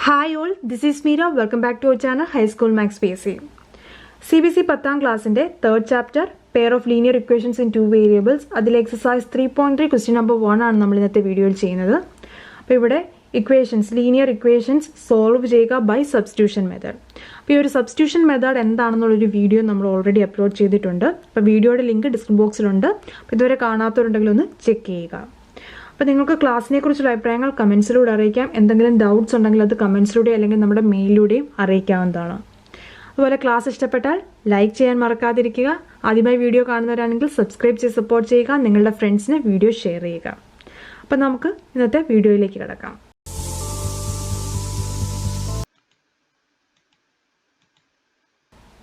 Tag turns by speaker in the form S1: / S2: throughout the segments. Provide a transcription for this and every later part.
S1: Hi all, this is Meera. Welcome back to our channel High School Max PSC. CBC 10th classന്റെ third chapter pair of linear equations in two variables അതിൽ exercise 3.3 question number 1 ആണ് നമ്മൾ ഇന്നത്തെ വീഡിയോയിൽ ചെയ്യുന്നത്. അപ്പോൾ ഇവിടെ equations linear equations solve ചെയ്യുക by substitution method. അപ്പോൾ ഈ ഒരു substitution method എന്താണെന്നുള്ള ഒരു വീഡിയോ നമ്മൾ ഓൾറെഡി അപ്ലോഡ് ചെയ്തിട്ടുണ്ട്. അപ്പോൾ വീഡിയോയുടെ ലിങ്ക് ഡിസ്ക്രിപ്ഷൻ ബോക്സിലുണ്ട്. അപ്പോൾ ഇതുവരെ കാണാത്തവരുണ്ടെങ്കിൽ ഒന്ന് ചെക്ക് ചെയ്യുക. അപ്പോൾ നിങ്ങൾക്ക് ക്ലാസ്സിനെ കുറിച്ചുള്ള അഭിപ്രായങ്ങൾ കമൻസിലൂടെ അറിയിക്കാം. എന്തെങ്കിലും ഡൗട്ട്സ് ഉണ്ടെങ്കിൽ അത് കമൻസിലൂടെ അല്ലെങ്കിൽ നമ്മുടെ മെയിലിലൂടെയും അറിയിക്കാവുന്നതാണ്. അതുപോലെ ക്ലാസ് ഇഷ്ടപ്പെട്ടാൽ ലൈക്ക് ചെയ്യാൻ മറക്കാതിരിക്കുക. ആദ്യമായി വീഡിയോ കാണുന്നവരാണെങ്കിൽ സബ്സ്ക്രൈബ് ചെയ്ത് സപ്പോർട്ട് ചെയ്യുക. നിങ്ങളുടെ ഫ്രണ്ട്സിന് വീഡിയോ ഷെയർ ചെയ്യുക. അപ്പോൾ നമുക്ക് ഇന്നത്തെ വീഡിയോയിലേക്ക് കിടക്കാം.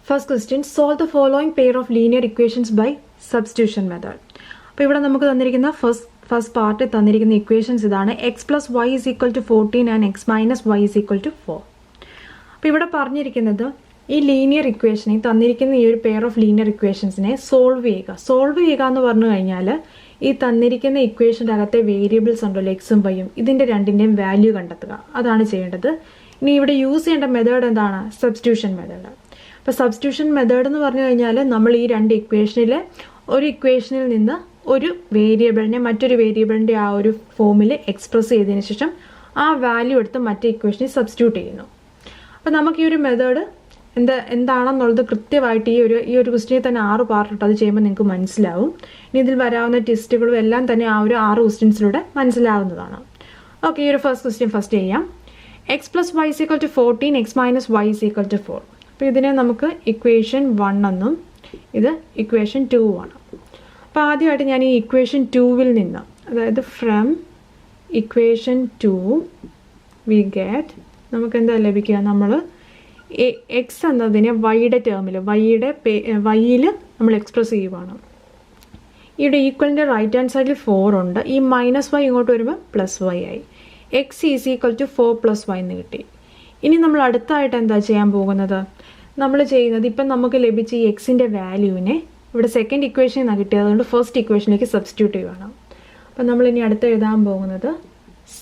S1: First question, solve the following pair of linear equations by substitution method. അപ്പോൾ ഇവിടെ നമുക്ക് തന്നിരിക്കുന്ന ഫസ്റ്റ് പാർട്ട് തന്നിരിക്കുന്ന ഇക്വേഷൻസ് ഇതാണ്. X plus y is equal to 14 and x minus y is equal to 4. അപ്പോൾ ഇവിടെ പറഞ്ഞിരിക്കുന്നത് ഈ ലീനിയർ ഇക്വേഷനെ തന്നിരിക്കുന്ന ഈ ഒരു പെയർ ഓഫ് ലീനിയർ ഇക്വേഷൻസിനെ സോൾവ് ചെയ്യുക എന്ന് പറഞ്ഞു കഴിഞ്ഞാൽ ഈ തന്നിരിക്കുന്ന ഇക്വേഷൻ്റെ അകത്തെ വേരിയബിൾസ് ഉണ്ടല്ലോ എക്സും വൈയും, ഇതിൻ്റെ രണ്ടിൻ്റെയും വാല്യൂ കണ്ടെത്തുക, അതാണ് ചെയ്യേണ്ടത്. ഇനി ഇവിടെ യൂസ് ചെയ്യേണ്ട മെത്തേഡ് എന്താണ്? Substitution method. അപ്പോൾ സബ്സ്റ്റിറ്റ്യൂഷൻ മെത്തേഡ് എന്ന് പറഞ്ഞു കഴിഞ്ഞാൽ നമ്മൾ ഈ രണ്ട് ഇക്വേഷനിലെ ഒരു ഇക്വേഷനിൽ നിന്ന് ഒരു വേരിയബിളിനെ മറ്റൊരു വേരിയബിളിൻ്റെ ആ ഒരു ഫോമിൽ എക്സ്പ്രസ് ചെയ്തതിന് ശേഷം ആ വാല്യൂ എടുത്ത് മറ്റേ ഇക്വേഷനിൽ സബ്സ്റ്റിറ്റ്യൂട്ട് ചെയ്യുന്നു. അപ്പോൾ നമുക്ക് ഈ ഒരു മെത്തേഡ് എന്താണെന്നുള്ളത് കൃത്യമായിട്ട് ഈ ഒരു ക്വസ്റ്റ്യനിൽ തന്നെ 6 പാർട്ടിട്ട് അത് ചെയ്യുമ്പോൾ നിങ്ങൾക്ക് മനസ്സിലാവും. ഇനി ഇതിൽ വരാവുന്ന ടെസ്റ്റുകളും എല്ലാം തന്നെ ആ ഒരു 6 ക്വസ്റ്റ്യൻസിലൂടെ മനസ്സിലാവുന്നതാണ്. ഓക്കെ, ഈ ഒരു ഫസ്റ്റ് ക്വസ്റ്റ്യൻ ഫസ്റ്റ് ചെയ്യാം. X plus y is equal to 14, x minus y is equal to 4. അപ്പോൾ ഇതിനെ നമുക്ക് ഇക്വേഷൻ 1 എന്നും ഇത് ഇക്വേഷൻ 2 ആണ്. അപ്പോൾ ആദ്യമായിട്ട് ഞാൻ ഈ ഇക്വേഷൻ 2വിൽ നിന്ന്, അതായത് ഫ്രം ഇക്വേഷൻ 2 വി ഗെറ്റ്, നമുക്ക് എന്താ ലഭിക്കുക? നമ്മൾ എക്സ് എന്നതിനെ വൈയുടെ ടേമിൽ വൈയിൽ നമ്മൾ എക്സ്പ്രസ് ചെയ്യുവാണ്. ഇവിടെ ഈക്വലിൻ്റെ റൈറ്റ് ഹാൻഡ് സൈഡിൽ 4 ഉണ്ട്. ഈ മൈനസ് വൈ ഇങ്ങോട്ട് വരുമ്പോൾ പ്ലസ് വൈ ആയി. X is equal to 4 plus y എന്ന് കിട്ടി. ഇനി നമ്മൾ അടുത്തായിട്ട് എന്താ ചെയ്യാൻ പോകുന്നത്? നമ്മൾ ചെയ്യുന്നത് ഇപ്പം നമുക്ക് ലഭിച്ച ഈ എക്സിൻ്റെ വാല്യൂവിനെ ഇവിടെ സെക്കൻഡ് ഇക്വേഷനിൽ നിന്നാണ് കിട്ടിയത്, അതുകൊണ്ട് ഫസ്റ്റ് ഇക്വേഷനിലേക്ക് സബ്സ്റ്റിറ്റ്യൂട്ട് ചെയ്യുകയാണ്. അപ്പം നമ്മളിനി അടുത്ത് എഴുതാൻ പോകുന്നത്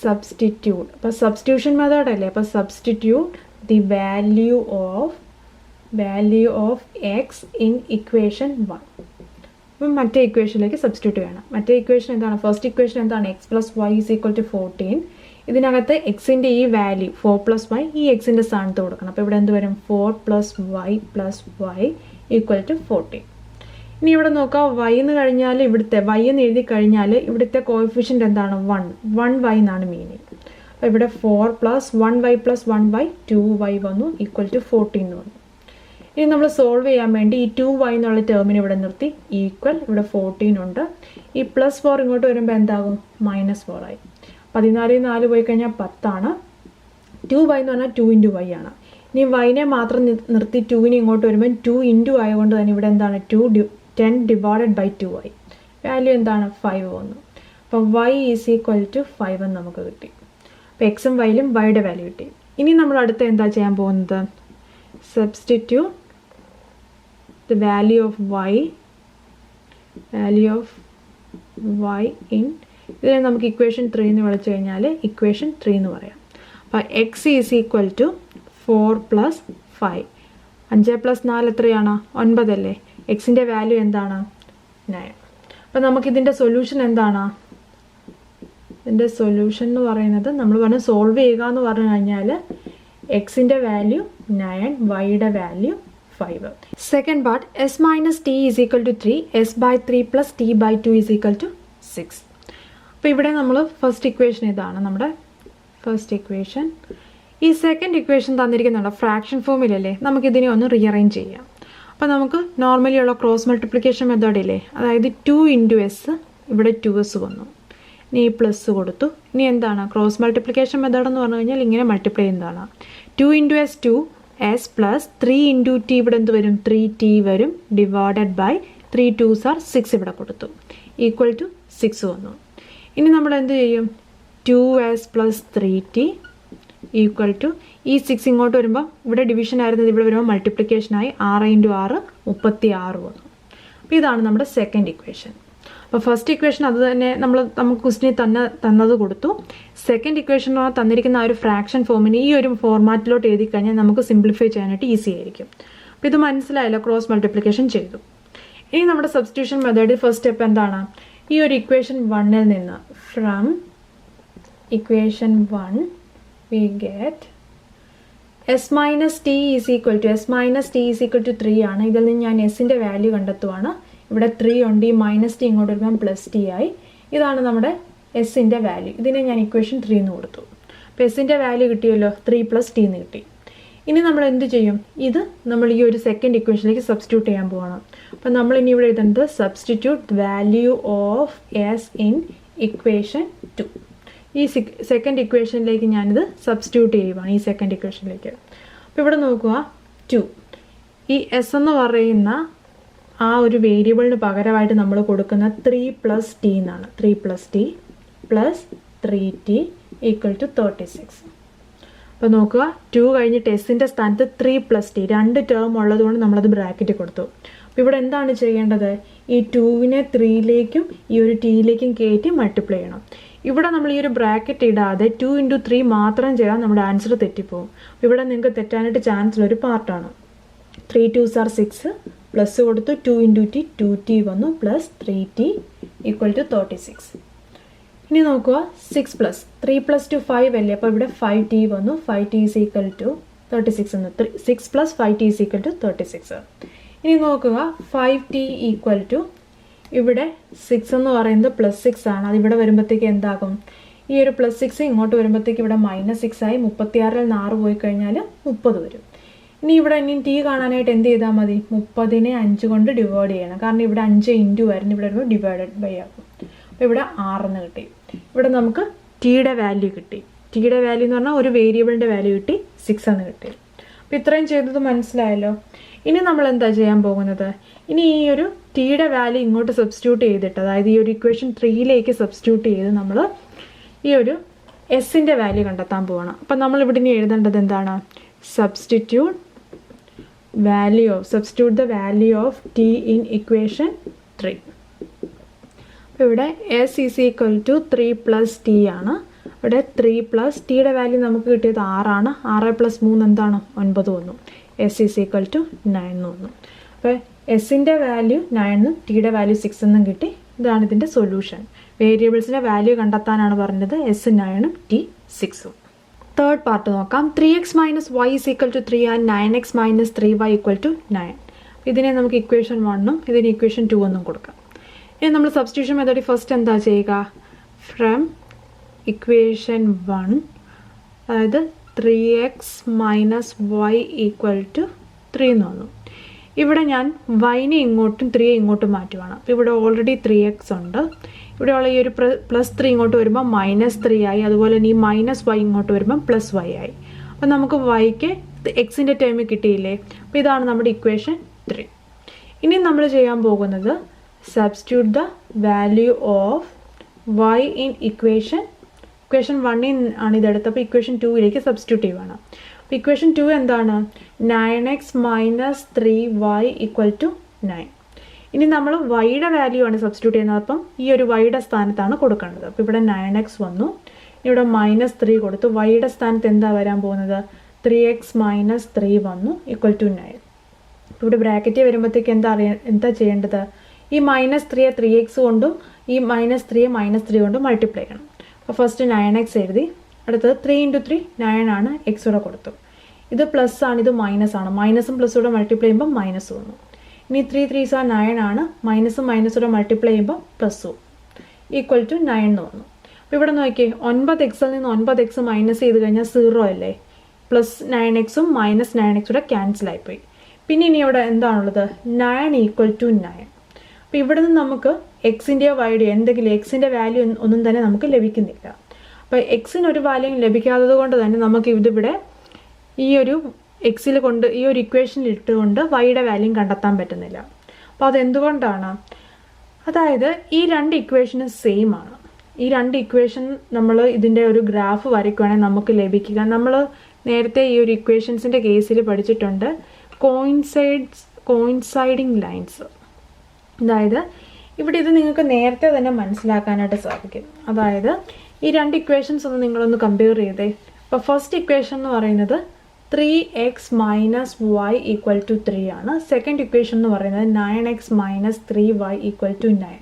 S1: സബ്സ്റ്റിറ്റ്യൂട്ട്. അപ്പോൾ സബ്സ്റ്റിറ്റ്യൂഷൻ മെത്തേഡ് അല്ലേ, അപ്പോൾ substitute the value of x in equation 1. അപ്പം മറ്റേ ഇക്വേഷനിലേക്ക് സബ്സ്റ്റിറ്റ്യൂട്ട് ചെയ്യണം. മറ്റേ ഇക്വേഷൻ എന്താണ്? ഫസ്റ്റ് ഇക്വേഷൻ എന്താണ്? X plus y is equal to 14. ഇതിനകത്ത് എക്സിൻ്റെ ഈ വാല്യൂ 4 പ്ലസ് വൈ ഈ എക്സിൻ്റെ സ്ഥാനത്ത് കൊടുക്കണം. അപ്പോൾ ഇവിടെ എന്ത് വരും? 4 പ്ലസ് വൈ ഈക്വൽ ടു 14. ഇനി ഇവിടെ നോക്കാം, വൈ എന്ന് കഴിഞ്ഞാൽ ഇവിടുത്തെ വൈ എന്ന് എഴുതി കഴിഞ്ഞാൽ ഇവിടുത്തെ കോഎഫിഷ്യൻ്റ് എന്താണ്? 1 വൈ എന്നാണ് മീനിങ്. അപ്പോൾ ഇവിടെ 4 plus 1 y plus 1 y 2 y വന്നു ഈക്വൽ ടു 14 എന്ന് വന്നു. ഇനി നമ്മൾ സോൾവ് ചെയ്യാൻ വേണ്ടി ഈ 2 വൈ എന്നുള്ള ടേമിന് ഇവിടെ നിർത്തി ഈക്വൽ, ഇവിടെ 14 ഉണ്ട്. ഈ പ്ലസ് 4 ഇങ്ങോട്ട് വരുമ്പോൾ എന്താകും? -4 ആയി. 14 4 പോയി കഴിഞ്ഞാൽ 10 ആണ്. 2 വൈ എന്ന് പറഞ്ഞാൽ 2 ഇൻറ്റു വൈ ആണ്. ഇനി വൈനെ മാത്രം നിർത്തി 2വിന് ഇങ്ങോട്ട് വരുമ്പോൾ 2 ഇൻറ്റു ആയതുകൊണ്ട് തന്നെ ഇവിടെ എന്താണ്? 10 ഡിവൈഡഡ് ബൈ 2 ആയി. വാല്യൂ എന്താണ്? 5 വന്നു. അപ്പോൾ വൈ ഈസ് ഈക്വൽ ടു 5 എന്ന് നമുക്ക് കിട്ടി. അപ്പോൾ എക്സും വൈയിലും വൈയുടെ വാല്യൂ കിട്ടി. ഇനി നമ്മൾ അടുത്ത് എന്താ ചെയ്യാൻ പോകുന്നത്? Substitute the value of y in, ഇതിനെ നമുക്ക് ഇക്വേഷൻ 3 എന്ന് വിളിച്ചു കഴിഞ്ഞാൽ ഇക്വേഷൻ 3 എന്ന് പറയാം. അപ്പോൾ x is equal to 4 plus 5. 5 plus 4 എത്രയാണ്? 9 അല്ലേ? എക്സിൻ്റെ വാല്യൂ എന്താണ്? 9. അപ്പോൾ നമുക്കിതിൻ്റെ സൊല്യൂഷൻ എന്താണ്? ഇതിൻ്റെ സൊല്യൂഷൻ എന്ന് പറയുന്നത് നമ്മൾ പറഞ്ഞ് സോൾവ് ചെയ്യുക എന്ന് പറഞ്ഞു കഴിഞ്ഞാൽ എക്സിൻ്റെ വാല്യൂ 9, വൈയുടെ value 5. Second part, S minus T is equal to 3, S by 3 plus T by 2 is equal to 6. അപ്പോൾ ഇവിടെ നമ്മൾ ഫസ്റ്റ് ഇക്വേഷൻ ഇതാണ് നമ്മുടെ ഫസ്റ്റ് ഇക്വേഷൻ. ഈ സെക്കൻഡ് ഇക്വേഷൻ തന്നിരിക്കുന്നുണ്ടോ ഫ്രാക്ഷൻ ഫോമിലല്ലേ, നമുക്കിതിനെ ഒന്ന് റീഅറേഞ്ച് ചെയ്യാം. അപ്പോൾ നമുക്ക് നോർമലി ഉള്ള ക്രോസ് മൾട്ടിപ്ലിക്കേഷൻ മെത്തേഡ് ഇല്ലേ, അതായത് 2 ഇൻറ്റു എസ്, ഇവിടെ 2s വന്നു. ഇനി പ്ലസ് കൊടുത്തു. ഇനി എന്താണ് ക്രോസ് മൾട്ടിപ്ലിക്കേഷൻ മെത്തേഡ് എന്ന് പറഞ്ഞു കഴിഞ്ഞാൽ ഇങ്ങനെ മൾട്ടിപ്ലൈ ചെയ്യുന്നതാണ്. 2 into S 2s plus 3 into T, ഇവിടെ എന്ത് വരും? 3t വരും, ഡിവൈഡഡ് ബൈ 3 2s are 6 ഇവിടെ കൊടുത്തു, ഈക്വൽ ടു 6 വന്നു. ഇനി നമ്മൾ എന്ത് ചെയ്യും? 2s plus 3t equal to, ഈ 6 ഇങ്ങോട്ട് വരുമ്പോൾ ഇവിടെ ഡിവിഷൻ ആയിരുന്നത് ഇവിടെ വരുമ്പോൾ മൾട്ടിപ്ലിക്കേഷനായി 6 ഇൻറ്റു 6 36 വന്നു. അപ്പോൾ ഇതാണ് നമ്മുടെ സെക്കൻഡ് ഇക്വേഷൻ. അപ്പോൾ ഫസ്റ്റ് ഇക്വേഷൻ അത് തന്നെ നമുക്ക് ക്വസ്റ്റിനിൽ തന്നത് കൊടുത്തു. സെക്കൻഡ് ഇക്വേഷൻ തന്നിരിക്കുന്ന ആ ഒരു ഫ്രാക്ഷൻ ഫോമിന് ഈ ഒരു ഫോർമാറ്റിലോട്ട് എഴുതി കഴിഞ്ഞാൽ നമുക്ക് സിംപ്ലിഫൈ ചെയ്യാനായിട്ട് ഈസി ആയിരിക്കും. അപ്പോൾ ഇത് മനസ്സിലായല്ലോ, ക്രോസ് മൾട്ടിപ്ലിക്കേഷൻ ചെയ്തു. ഇനി നമ്മുടെ സബ്സ്റ്റിറ്റ്യൂഷൻ മെത്തേഡിൽ ഫസ്റ്റ് സ്റ്റെപ്പ് എന്താണ്? ഈ ഒരു ഇക്വേഷൻ 1-ൽ നിന്ന് from equation 1 we get s minus t is equal to 3 ആണ്. ഇതിൽ നിന്ന് ഞാൻ എസിൻ്റെ വാല്യൂ കണ്ടെത്തുവാണ്. ഇവിടെ 3 ഉണ്ട്, ഈ മൈനസ് ടി ഇങ്ങോട്ട് വരുമ്പം പ്ലസ് ടി ആയി. ഇതാണ് നമ്മുടെ എസിൻ്റെ വാല്യൂ. ഇതിനെ ഞാൻ ഇക്വേഷൻ 3 എന്ന് കൊടുത്തു. അപ്പോൾ എസിൻ്റെ വാല്യൂ കിട്ടിയല്ലോ, 3 + t എന്ന് കിട്ടി. ഇനി നമ്മൾ എന്ത് ചെയ്യും? ഇത് നമ്മൾ ഈ ഒരു സെക്കൻഡ് ഇക്വേഷനിലേക്ക് സബ്സ്റ്റിറ്റ്യൂട്ട് ചെയ്യാൻ പോകണം. അപ്പം നമ്മൾ ഇനി ഇവിടെ എഴുതുന്നത് substitute value of S in equation 2. ഈ സെക്കൻഡ് ഇക്വേഷനിലേക്ക് ഞാനിത് സബ്സ്റ്റിറ്റ്യൂട്ട് ചെയ്യുവാണ്, ഈ സെക്കൻഡ് ഇക്വേഷനിലേക്ക്. അപ്പോൾ ഇവിടെ നോക്കുക, 2 ഈ എസ് എന്ന് പറയുന്ന ആ ഒരു വേരിയബിളിന് പകരമായിട്ട് നമ്മൾ കൊടുക്കുന്ന 3 + t എന്നാണ്. 3 + t + 3t = 36. അപ്പോൾ നോക്കുക, 2 കഴിഞ്ഞിട്ട് എസിൻ്റെ സ്ഥാനത്ത് 3 + t, 2 ടേം ഉള്ളതുകൊണ്ട് നമ്മളത് ബ്രാക്കറ്റ് കൊടുത്തു. അപ്പോൾ ഇവിടെ എന്താണ് ചെയ്യേണ്ടത്? ഈ 2-നെ 3-ലേക്കും ഈ ഒരു t-യിലേക്കും കയറ്റി മൾട്ടിപ്ലൈ ചെയ്യണം. ഇവിടെ നമ്മൾ ഈ ഒരു ബ്രാക്കറ്റ് ഇടാതെ 2 × 3 മാത്രം ചെയ്താൽ നമ്മുടെ ആൻസർ തെറ്റിപ്പോകും. ഇവിടെ നിങ്ങൾക്ക് തെറ്റാനായിട്ട് ചാൻസ് ഉള്ള ഒരു പാർട്ടാണ്. 3 2s are 6 പ്ലസ് കൊടുത്തു, 2 × t 2t വന്നു, പ്ലസ് 3t = 36. ഇനി നോക്കുക, 6 + 3 + 2 5 അല്ലേ, അപ്പോൾ ഇവിടെ 5t വന്നു, 5t = 36 എന്ന്. 6 + 5t = 36. ഇനി നോക്കുക, 5t = ഇവിടെ 6 എന്ന് പറയുന്നത് +6 ആണ്. അതിവിടെ വരുമ്പോഴത്തേക്ക് എന്താകും? ഈ ഒരു +6 ഇങ്ങോട്ട് വരുമ്പോഴത്തേക്ക് ഇവിടെ -6 ആയി. 36-ൽ നിന്ന് 6 പോയി കഴിഞ്ഞാൽ 30 വരും. ഇനി ഇവിടെ t കാണാനായിട്ട് എന്ത് ചെയ്താൽ മതി? 30-നെ 5 കൊണ്ട് ഡിവൈഡ് ചെയ്യണം. കാരണം ഇവിടെ 5 × ആയിരുന്നു, ഇവിടെ വരുമ്പോൾ ഡിവൈഡഡ് ബൈ ആകും. അപ്പോൾ ഇവിടെ 6 എന്ന് കിട്ടി. ഇവിടെ നമുക്ക് ടിയുടെ വാല്യൂ കിട്ടി. ടിയുടെ വാല്യൂ എന്ന് പറഞ്ഞാൽ ഒരു വേരിയബിളിൻ്റെ വാല്യൂ കിട്ടി, 6 എന്ന് കിട്ടി. അപ്പോൾ ഇത്രയും ചെയ്തത് മനസ്സിലായല്ലോ. ഇനി നമ്മൾ എന്താ ചെയ്യാൻ പോകുന്നത്? ഇനി ഈ ഒരു ടിയുടെ വാല്യൂ ഇങ്ങോട്ട് സബ്സ്റ്റിറ്റ്യൂട്ട് ചെയ്തിട്ട്, അതായത് ഈ ഒരു ഇക്വേഷൻ 3-ലേക്ക് സബ്സ്റ്റിറ്റ്യൂട്ട് ചെയ്ത് നമ്മൾ ഈ ഒരു എസിൻ്റെ വാല്യൂ കണ്ടെത്താൻ പോകണം. അപ്പം നമ്മൾ ഇവിടെ ഇനി എഴുതേണ്ടത് എന്താണ്? Substitute the value of T in equation 3. അപ്പോൾ ഇവിടെ എസ് = 3 + t ആണ്. ഇവിടെ 3 + ടിയുടെ വാല്യൂ നമുക്ക് കിട്ടിയത് 6 ആണ്. 6 + 3 എന്താണ്? 9 വന്നു. s = 9 എന്ന് വന്നു. അപ്പോൾ എസിൻ്റെ വാല്യൂ 9 ടിയുടെ വാല്യൂ 6 എന്നും കിട്ടി. ഇതാണ് ഇതിൻ്റെ സൊല്യൂഷൻ. വേരിയബിൾസിൻ്റെ വാല്യൂ കണ്ടെത്താനാണ് പറഞ്ഞത്. S 9 T 6. തേർഡ് പാർട്ട് നോക്കാം. 3x - y = 3 and 9x - 3y = 9. ഇതിനെ നമുക്ക് ഇക്വേഷൻ 1-ഉം ഇതിന് ഇക്വേഷൻ 2 എന്നും കൊടുക്കാം. ഇനി നമ്മൾ സബ്സ്റ്റിറ്റ്യൂഷൻ മെത്തേഡിൽ ഫസ്റ്റ് എന്താ ചെയ്യുക? ഫ്രം ഇക്വേഷൻ 1, അതായത് 3x - y = 3 എന്ന് വന്നു. ഇവിടെ ഞാൻ y-നെ ഇങ്ങോട്ടും 3 ഇങ്ങോട്ടും മാറ്റുവാണ്. അപ്പോൾ ഇവിടെ ഓൾറെഡി 3x ഉണ്ട്. ഇവിടെയുള്ള ഈ ഒരു +3 ഇങ്ങോട്ട് വരുമ്പോൾ -3 ആയി. അതുപോലെ തന്നെ ഈ -y ഇങ്ങോട്ട് വരുമ്പോൾ +y ആയി. അപ്പം നമുക്ക് y-ക്ക് എക്സിൻ്റെ ടേമിൽ കിട്ടിയില്ലേ? അപ്പോൾ ഇതാണ് നമ്മുടെ ഇക്വേഷൻ 3. ഇനി നമ്മൾ ചെയ്യാൻ പോകുന്നത് substitute the value of y in equation 1 ആണ് ഇതെടുത്ത്. അപ്പോൾ ഇക്വേഷൻ 2-ലേക്ക് സബ്സ്റ്റിറ്റ്യൂട്ട് ചെയ്യുവാണ്. അപ്പോൾ ഇക്വേഷൻ 2 എന്താണ്? 9x - 3y = 9. ഇനി നമ്മൾ വൈയുടെ വാല്യൂ ആണ് സബ്സ്റ്റിറ്റ്യൂട്ട് ചെയ്യുന്നത്. അപ്പം ഈ ഒരു വൈയുടെ സ്ഥാനത്താണ് കൊടുക്കേണ്ടത്. അപ്പോൾ ഇവിടെ 9x വന്നു, ഇവിടെ -3 കൊടുത്തു. വൈയുടെ സ്ഥാനത്ത് എന്താ വരാൻ പോകുന്നത്? 3x - 3 വന്നു = 9. അപ്പോൾ ഇവിടെ ബ്രാക്കറ്റ് വരുമ്പോഴത്തേക്ക് എന്താ ചെയ്യേണ്ടത്? ഈ -3യെ 3x കൊണ്ടും ഈ -3യെ -3 കൊണ്ടും മൾട്ടിപ്ലൈ ചെയ്യണം. അപ്പോൾ ഫസ്റ്റ് 9x എഴുതി, അടുത്തത് 3 × 3 9 ആണ്, എക്സ് കൂടെ കൊടുത്തു. ഇത് പ്ലസ് ആണ്, ഇത് മൈനസ് ആണ്. മൈനസും പ്ലസ് കൂടെ മൾട്ടിപ്ലൈ ചെയ്യുമ്പോൾ മൈനസ് വന്നു. ഇനി 3 3s are 9 ആണ്, മൈനസും മൈനസൂടെ മൾട്ടിപ്ലൈ ചെയ്യുമ്പോൾ പ്ലസ് = 9 എന്ന് വന്നു. അപ്പോൾ ഇവിടെ നോക്കിയേ, 9xൽ നിന്ന് 9x മൈനസ് ചെയ്ത് കഴിഞ്ഞാൽ 0 അല്ലേ? +9xും -9x കൂടെ ക്യാൻസൽ ആയിപ്പോയി. പിന്നെ ഇനി ഇവിടെ എന്താണുള്ളത്? 9 = 9. അപ്പോൾ ഇവിടെ നിന്ന് നമുക്ക് എക്സിൻ്റെയോ വൈയുടെയോ എന്തെങ്കിലും എക്സിൻ്റെ വാല്യൂ ഒന്നും തന്നെ നമുക്ക് ലഭിക്കുന്നില്ല. അപ്പോൾ എക്സിന് ഒരു വാല്യൂ ലഭിക്കാത്തത് കൊണ്ട് തന്നെ നമുക്ക് ഇതിവിടെ ഈ ഒരു എക്സിൽ കൊണ്ട് ഈ ഒരു ഇക്വേഷനിൽ ഇട്ടുകൊണ്ട് വൈയുടെ വാല്യൂ കണ്ടെത്താൻ പറ്റുന്നില്ല. അപ്പോൾ അതെന്തുകൊണ്ടാണ്? അതായത് ഈ രണ്ട് ഇക്വേഷനും സെയിം ആണ്. ഈ രണ്ട് ഇക്വേഷൻ നമ്മൾ ഇതിൻ്റെ ഒരു ഗ്രാഫ് വരയ്ക്കുകയാണെങ്കിൽ നമുക്ക് ലഭിക്കുക, നമ്മൾ നേരത്തെ ഈ ഒരു ഇക്വേഷൻസിൻ്റെ കേസിൽ പഠിച്ചിട്ടുണ്ട്, കോയിൻസൈഡിങ് ലൈൻസ്. അതായത് ഇവിടെ ഇത് നിങ്ങൾക്ക് നേരത്തെ തന്നെ മനസ്സിലാക്കാനായിട്ട് സാധിക്കും. അതായത് ഈ രണ്ട് ഇക്വേഷൻസ് ഒന്ന് നിങ്ങളൊന്ന് കമ്പയർ ചെയ്തേ. അപ്പോൾ ഫസ്റ്റ് ഇക്വേഷൻ എന്ന് പറയുന്നത് 3x minus Y equal to 3 ആണ്. സെക്കൻഡ് ഇക്വേഷൻ എന്ന് പറയുന്നത് 9x minus 3y equal to 9.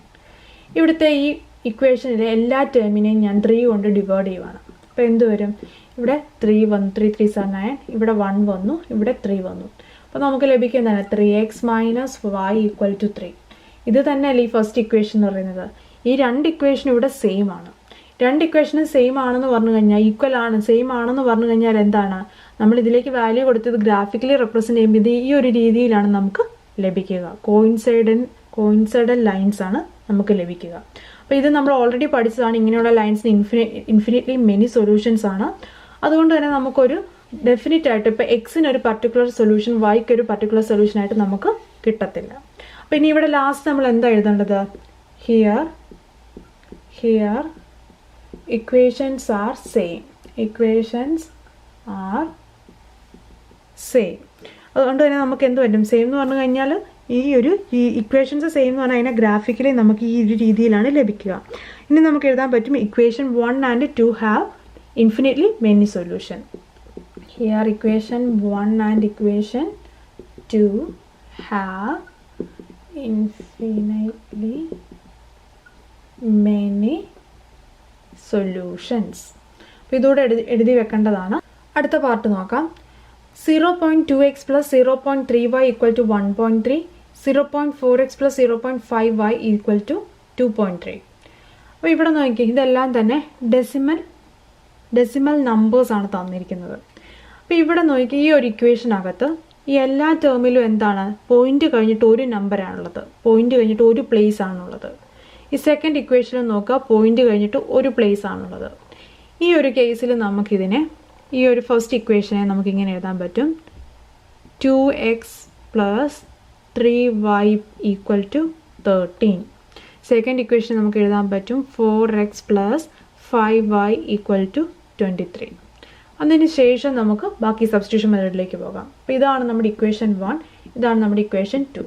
S1: ഇവിടുത്തെ ഈ ഇക്വേഷനിലെ എല്ലാ ടേമിനെയും ഞാൻ 3 കൊണ്ട് ഡിവൈഡ് ചെയ്യുവാണ്. അപ്പോൾ എന്ത് വരും? ഇവിടെ 3 വന്നു, 3 3 are 9, ഇവിടെ 1 വന്നു, ഇവിടെ 3 വന്നു. അപ്പോൾ നമുക്ക് ലഭിക്കുന്നതാണ് 3x minus Y equal to 3. ഇത് തന്നെയല്ലേ ഈ ഫസ്റ്റ് ഇക്വേഷൻ എന്ന് പറയുന്നത്. ഈ രണ്ട് ഇക്വേഷൻ ഇവിടെ സെയിം ആണ്. രണ്ട് ഇക്വേഷനും സെയിം ആണെന്ന് പറഞ്ഞു കഴിഞ്ഞാൽ, ഈക്വൽ ആണ്, സെയിം ആണെന്ന് പറഞ്ഞു കഴിഞ്ഞാൽ എന്താണ്? നമ്മൾ ഇതിലേക്ക് വാല്യൂ കൊടുത്തത് ഗ്രാഫിക്കലി റെപ്രസെൻറ്റ് ചെയ്യുമ്പോൾ ഇത് ഈ ഒരു രീതിയിലാണ് നമുക്ക് ലഭിക്കുക. കോയിൻസൈഡൽ ലൈൻസ് ആണ് നമുക്ക് ലഭിക്കുക. അപ്പോൾ ഇത് നമ്മൾ ഓൾറെഡി പഠിച്ചതാണ്. ഇങ്ങനെയുള്ള ലൈൻസിന് ഇൻഫിനിറ്റ്ലി മെനി സൊല്യൂഷൻസ് ആണ്. അതുകൊണ്ട് തന്നെ നമുക്കൊരു ഡെഫിനറ്റ് ആയിട്ട് ഇപ്പോൾ എക്സിന് ഒരു പർട്ടിക്കുലർ സൊല്യൂഷൻ, വൈക്ക് ഒരു പർട്ടിക്കുലർ സൊല്യൂഷൻ ആയിട്ട് നമുക്ക് കിട്ടത്തില്ല. അപ്പോൾ ഇനി ഇവിടെ ലാസ്റ്റ് നമ്മൾ എന്താ എഴുതേണ്ടത്? Here equations are same. അതുകൊണ്ട് തന്നെ നമുക്ക് എന്ത് പറ്റും? സെയിം എന്ന് പറഞ്ഞു കഴിഞ്ഞാൽ ഈ ഇക്വേഷൻസ് സെയിം എന്ന് പറഞ്ഞാൽ അതിനെ ഗ്രാഫിക്കലി നമുക്ക് ഈ ഒരു രീതിയിലാണ് ലഭിക്കുക. ഇനി നമുക്ക് എഴുതാൻ പറ്റും equation 1 and 2 have infinitely many solution. Here equation 1 and equation 2 have infinitely many solutions. അപ്പോൾ ഇതോടെ എഴുതി വെക്കേണ്ടതാണ്. അടുത്ത പാർട്ട് നോക്കാം. 0.2x plus 0.3y equal to 1.3, 0.4x plus 0.5y equal to 2.3. അപ്പോൾ ഇവിടെ നോക്കി, ഇതെല്ലാം തന്നെ ഡെസിമൽ നമ്പേഴ്സാണ് തന്നിരിക്കുന്നത്. അപ്പോൾ ഇവിടെ നോക്കി, ഈ ഒരു ഇക്വേഷനകത്ത് ഈ എല്ലാ ടേമിലും എന്താണ്? പോയിന്റ് കഴിഞ്ഞിട്ട് ഒരു നമ്പറാണുള്ളത്, പോയിന്റ് കഴിഞ്ഞിട്ട് ഒരു പ്ലേസ് ആണുള്ളത്. ഈ സെക്കൻഡ് ഇക്വേഷനിൽ നോക്കുക, പോയിന്റ് കഴിഞ്ഞിട്ട് ഒരു പ്ലേസ് ആണുള്ളത്. ഈ ഒരു കേസിൽ നമുക്കിതിനെ, ഈ ഒരു ഫസ്റ്റ് ഇക്വേഷനെ നമുക്കിങ്ങനെ എഴുതാൻ പറ്റും: 2x plus 3y equal to 13. Second equation നമുക്ക് എഴുതാൻ പറ്റും 4x plus 5y equal to 23. അതിന് ശേഷം നമുക്ക് ബാക്കി സബ്സ്റ്റിറ്റ്യൂഷൻ മെത്തേഡിലേക്ക് പോകാം. അപ്പോൾ ഇതാണ് നമ്മുടെ ഇക്വേഷൻ 1, ഇതാണ് നമ്മുടെ ഇക്വേഷൻ 2.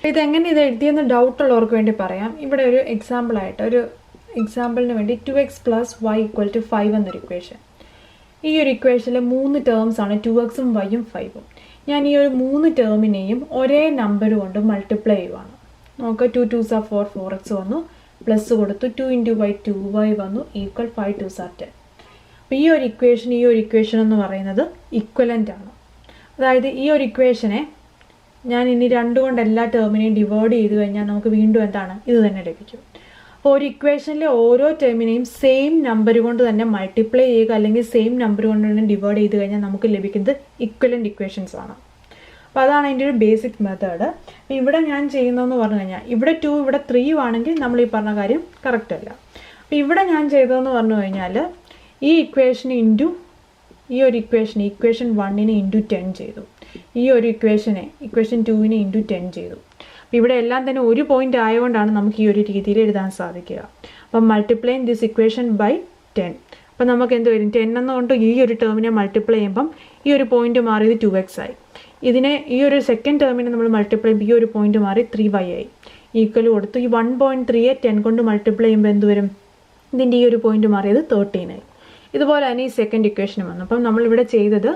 S1: ഇതെങ്ങനെ ഇത് എഴുതിയെന്ന് ഡൗട്ട് ഉള്ളവർക്ക് വേണ്ടി പറയാം. ഇവിടെ ഒരു എക്സാമ്പിളിന് വേണ്ടി 2x plus y equal to 5 എന്നൊരു ഇക്വേഷൻ. ഈ ഒരു ഇക്വേഷനിലെ 3 ടേംസ് ആണ് 2xും yയും 5ഉം. ഞാൻ ഈ ഒരു 3 ടേമിനെയും ഒരേ നമ്പർ കൊണ്ട് മൾട്ടിപ്ലൈ ചെയ്യുവാണ്. നമുക്ക് 2 2s are 4, 4x വന്നു, പ്ലസ് കൊടുത്തു, 2 × y 2y വന്നു, ഈക്വൽ 5 2s are 10. അപ്പോൾ ഈ ഒരു ഇക്വേഷൻ എന്ന് പറയുന്നത് ഇക്വലൻ്റ് ആണ്. അതായത് ഈ ഒരു ഇക്വേഷനെ ഞാൻ ഇനി 2 കൊണ്ട് എല്ലാ ടേമിനെയും ഡിവൈഡ് ചെയ്ത് കഴിഞ്ഞാൽ നമുക്ക് വീണ്ടും എന്താണ്? ഇത് തന്നെ ലഭിക്കും. അപ്പോൾ ഒരു ഇക്വേഷനിലെ ഓരോ ടേമിനെയും സെയിം നമ്പർ കൊണ്ട് തന്നെ മൾട്ടിപ്ലൈ ചെയ്യുക, അല്ലെങ്കിൽ സെയിം നമ്പർ കൊണ്ട് തന്നെ ഡിവൈഡ് ചെയ്ത് കഴിഞ്ഞാൽ നമുക്ക് ലഭിക്കുന്നത് ഇക്വലൻ്റ് ഇക്വേഷൻസ് ആണ്. അപ്പോൾ അതാണ് അതിൻ്റെ ഒരു ബേസിക് മെത്തേഡ്. അപ്പോൾ ഇവിടെ ഞാൻ ചെയ്യുന്നതെന്ന് പറഞ്ഞു കഴിഞ്ഞാൽ, ഇവിടെ 2 ഇവിടെ 3 ആണെങ്കിൽ നമ്മൾ ഈ പറഞ്ഞ കാര്യം കറക്റ്റ് അല്ല. അപ്പോൾ ഇവിടെ ഞാൻ ചെയ്തതെന്ന് പറഞ്ഞു കഴിഞ്ഞാൽ, ഈ ഇക്വേഷൻ ഇക്വേഷൻ 1നെ ഇൻറ്റു 10 ചെയ്തു, ഈ ഒരു ഇക്വേഷൻ 2നെ ഇൻറ്റു 10 ചെയ്തു. അപ്പോൾ ഇവിടെ എല്ലാം തന്നെ ഒരു പോയിന്റ് ആയതുകൊണ്ടാണ് നമുക്ക് ഈ ഒരു രീതിയിൽ എഴുതാൻ സാധിക്കുക. അപ്പം മൾട്ടിപ്ലൈങ് ദിസ് ഇക്വേഷൻ ബൈ 10. അപ്പം നമുക്ക് എന്ത് വരും? 10 എന്നുകൊണ്ട് ഈ ഒരു ടേമിനെ മൾട്ടിപ്ലൈ ചെയ്യുമ്പം ഈ ഒരു പോയിന്റ് മാറിയത് 2x ആയി. ഇതിനെ ഈ ഒരു സെക്കൻഡ് ടേമിനെ നമ്മൾ മൾട്ടിപ്ലൈ ചെയ്യുമ്പോൾ ഈ ഒരു പോയിന്റ് മാറി 3y ആയി. ഈക്വൽ കൊടുത്തു. ഈ 1.3യെ 10 കൊണ്ട് മൾട്ടിപ്ലൈ ചെയ്യുമ്പോൾ എന്ത് വരും? ഇതിൻ്റെ ഈ ഒരു പോയിന്റ് മാറിയത് 13 ആയി. ഇതുപോലെ തന്നെ ഈ സെക്കൻഡ് ഇക്വേഷനും വന്നു. അപ്പം നമ്മളിവിടെ ചെയ്തത്,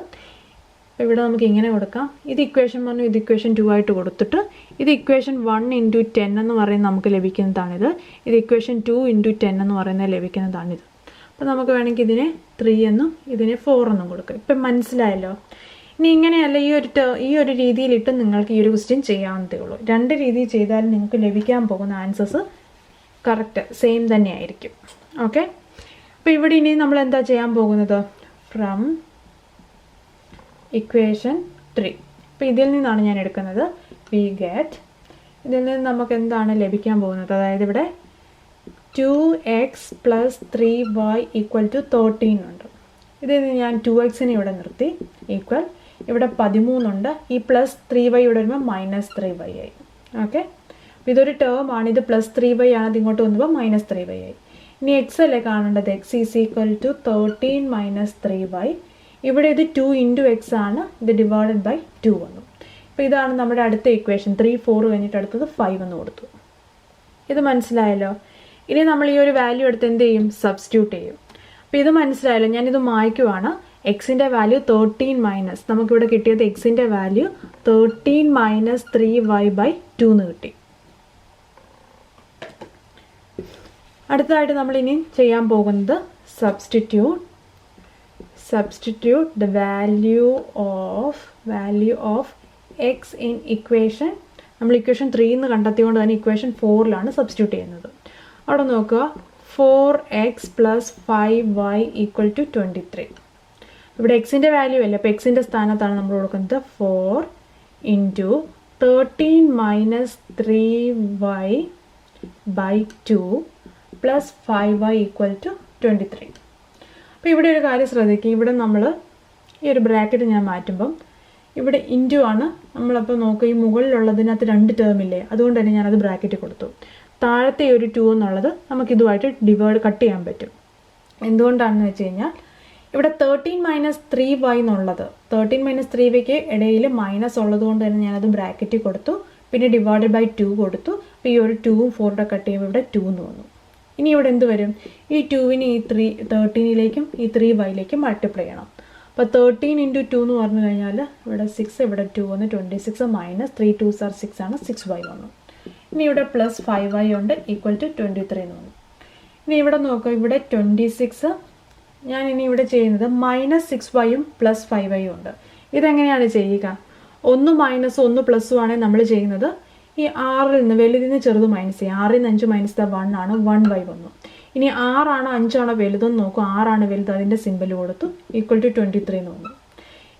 S1: ഇവിടെ നമുക്ക് ഇങ്ങനെ കൊടുക്കാം. ഇത് ഇക്വേഷൻ 1, ഇത് ഇക്വേഷൻ 2 ആയിട്ട് കൊടുത്തിട്ട്, ഇത് ഇക്വേഷൻ 1 × 10 എന്ന് പറയുന്നത് നമുക്ക് ലഭിക്കുന്നതാണിത്. ഇത് ഇക്വേഷൻ 2 × 10 എന്ന് പറയുന്നത് ലഭിക്കുന്നതാണിത്. അപ്പോൾ നമുക്ക് വേണമെങ്കിൽ ഇതിനെ 3 എന്നും ഇതിനെ 4 എന്നും കൊടുക്കാം. ഇപ്പം മനസ്സിലായല്ലോ. ഇനി ഇങ്ങനെയല്ല, ഈ ഒരു രീതിയിലിട്ട് നിങ്ങൾക്ക് ഈ ഒരു ക്വസ്റ്റ്യൻ ചെയ്യാവുന്നതേ ഉള്ളൂ. 2 രീതിയിൽ ചെയ്താൽ നിങ്ങൾക്ക് ലഭിക്കാൻ പോകുന്ന ആൻസേഴ്സ് കറക്റ്റ് സെയിം തന്നെയായിരിക്കും. ഓക്കെ. അപ്പോൾ ഇവിടെ ഇനി നമ്മൾ എന്താ ചെയ്യാൻ പോകുന്നത്? From equation 3. അപ്പോൾ ഇതിൽ നിന്നാണ് ഞാൻ എടുക്കുന്നത്. ഇതിൽ നിന്ന് നമുക്ക് എന്താണ് ലഭിക്കാൻ പോകുന്നത്? അതായത് ഇവിടെ 2x plus 3y equal to 13 ഉണ്ട്. ഇതിൽ നിന്ന് ഞാൻ 2xനെ ഇവിടെ നിർത്തി, ഈക്വൽ ഇവിടെ 13 ഉണ്ട്. ഈ പ്ലസ് 3y ഇവിടെ വരുമ്പോൾ മൈനസ് 3y ആയി. ഓക്കെ. അപ്പോൾ ഇതൊരു ടേം ആണ്. ഇത് പ്ലസ് 3y ആണ്, ഇത് ഇങ്ങോട്ട് വന്നപ്പോൾ മൈനസ് 3y ആയി. ഇനി x അല്ലേ കാണേണ്ടത്? x is equal to 13 minus 3y. ഇവിടെ ഇത് 2 × x ആണ്, ഇത് ഡിവൈഡഡ് ബൈ 2 വന്നു. അപ്പോൾ ഇതാണ് നമ്മുടെ അടുത്ത ഇക്വേഷൻ. 3 4 കഴിഞ്ഞിട്ട് അടുത്തത് 5 എന്ന് കൊടുത്തു. ഇത് മനസ്സിലായല്ലോ. ഇനി നമ്മൾ ഈ ഒരു വാല്യൂ എടുത്ത് എന്ത് ചെയ്യും? സബ്സ്റ്റിറ്റ്യൂട്ട് ചെയ്യും. അപ്പോൾ ഇത് മനസ്സിലായല്ലോ. ഞാനിത് മായ്ക്കുവാണ്. എക്സിൻ്റെ വാല്യൂ 13 മൈനസ്, നമുക്കിവിടെ കിട്ടിയത് എക്സിൻ്റെ വാല്യൂ 13 മൈനസ് 3y/2 എന്ന് കിട്ടി. അടുത്തതായിട്ട് നമ്മൾ ഇനി ചെയ്യാൻ പോകുന്നത് substitute the value of x in equation. നമ്മൾ ഇക്വേഷൻ 3 എന്ന് കണ്ടെത്തിയോണ്ട് തന്നെ ഇക്വേഷൻ 4ലാണ് സബ്സ്റ്റിറ്റ്യൂട്ട് ചെയ്യുന്നത്. അവിടെ നോക്കുക, 4x + 5y = 23. ഇവിടെ എക്സിൻ്റെ വാല്യൂ അല്ലേ, അപ്പോൾ എക്സിൻ്റെ സ്ഥാനത്താണ് നമ്മൾ കൊടുക്കുന്നത് 4 × 13 മൈനസ് 3y/2 + 5y = 23. അപ്പോൾ ഇവിടെ ഒരു കാര്യം ശ്രദ്ധിക്കുക, ഇവിടെ നമ്മൾ ഈ ഒരു ബ്രാക്കറ്റ് ഞാൻ മാറ്റുമ്പം ഇവിടെ ഇൻറ്റു ആണ്. നമ്മളപ്പോൾ നോക്കുക, ഈ മുകളിലുള്ളതിനകത്ത് 2 ടേം ഇല്ലേ, അതുകൊണ്ട് തന്നെ ഞാനത് ബ്രാക്കറ്റ് കൊടുത്തു. താഴത്തെ ഒരു 2 എന്നുള്ളത് നമുക്കിതുമായിട്ട് കട്ട് ചെയ്യാൻ പറ്റും. എന്തുകൊണ്ടാണെന്ന് വെച്ച് കഴിഞ്ഞാൽ ഇവിടെ 13 മൈനസ് 3y എന്നുള്ളത് 13 മൈനസ് 3yക്ക് ഇടയിൽ മൈനസ് ഉള്ളത് കൊണ്ട് തന്നെ ഞാനത് ബ്രാക്കറ്റ് കൊടുത്തു, പിന്നെ /2 കൊടുത്തു. അപ്പോൾ ഈ ഒരു 2ഉം 4 കട്ട് ചെയ്യുമ്പോൾ ഇവിടെ 2 എന്ന് വന്നു. ഇനി ഇവിടെ എന്ത് വരും? ഈ 2നെ ഈ 13ലേക്കും ഈ 3yയിലേക്കും മൾട്ടിപ്ലൈ ചെയ്യണം. അപ്പോൾ 13 × 2 എന്ന് പറഞ്ഞു കഴിഞ്ഞാൽ ഇവിടെ 6, ഇവിടെ 2 വന്നു, 26 മൈനസ് 3 2s are 6 ആണ്, 6y വന്നു. ഇനി ഇവിടെ പ്ലസ് 5y ഉണ്ട് = 23 എന്ന് വന്നു. ഇനി ഇവിടെ നോക്കുക, ഇവിടെ 26, ഞാൻ ഇനി ഇവിടെ ചെയ്യുന്നത് -6yയും + 5yയും ഉണ്ട്. ഇതെങ്ങനെയാണ് ചെയ്യുക? 1 മൈനസ് 1 പ്ലസ്സും ആണെങ്കിൽ നമ്മൾ ചെയ്യുന്നത് ഈ 6ൽ നിന്ന് വലുതിൽ നിന്ന് ചെറുത് മൈനസ് ചെയ്യും. 6ൽ നിന്ന് 5 മൈനസ് 1 ആണ്, 1y വന്നു. ഇനി 6ആണോ 5ആണോ വലുതെന്ന് നോക്കും. 6ആണ് വലുത്, അതിൻ്റെ സിമ്പിൾ കൊടുത്തു = 23 എന്ന് വന്നു.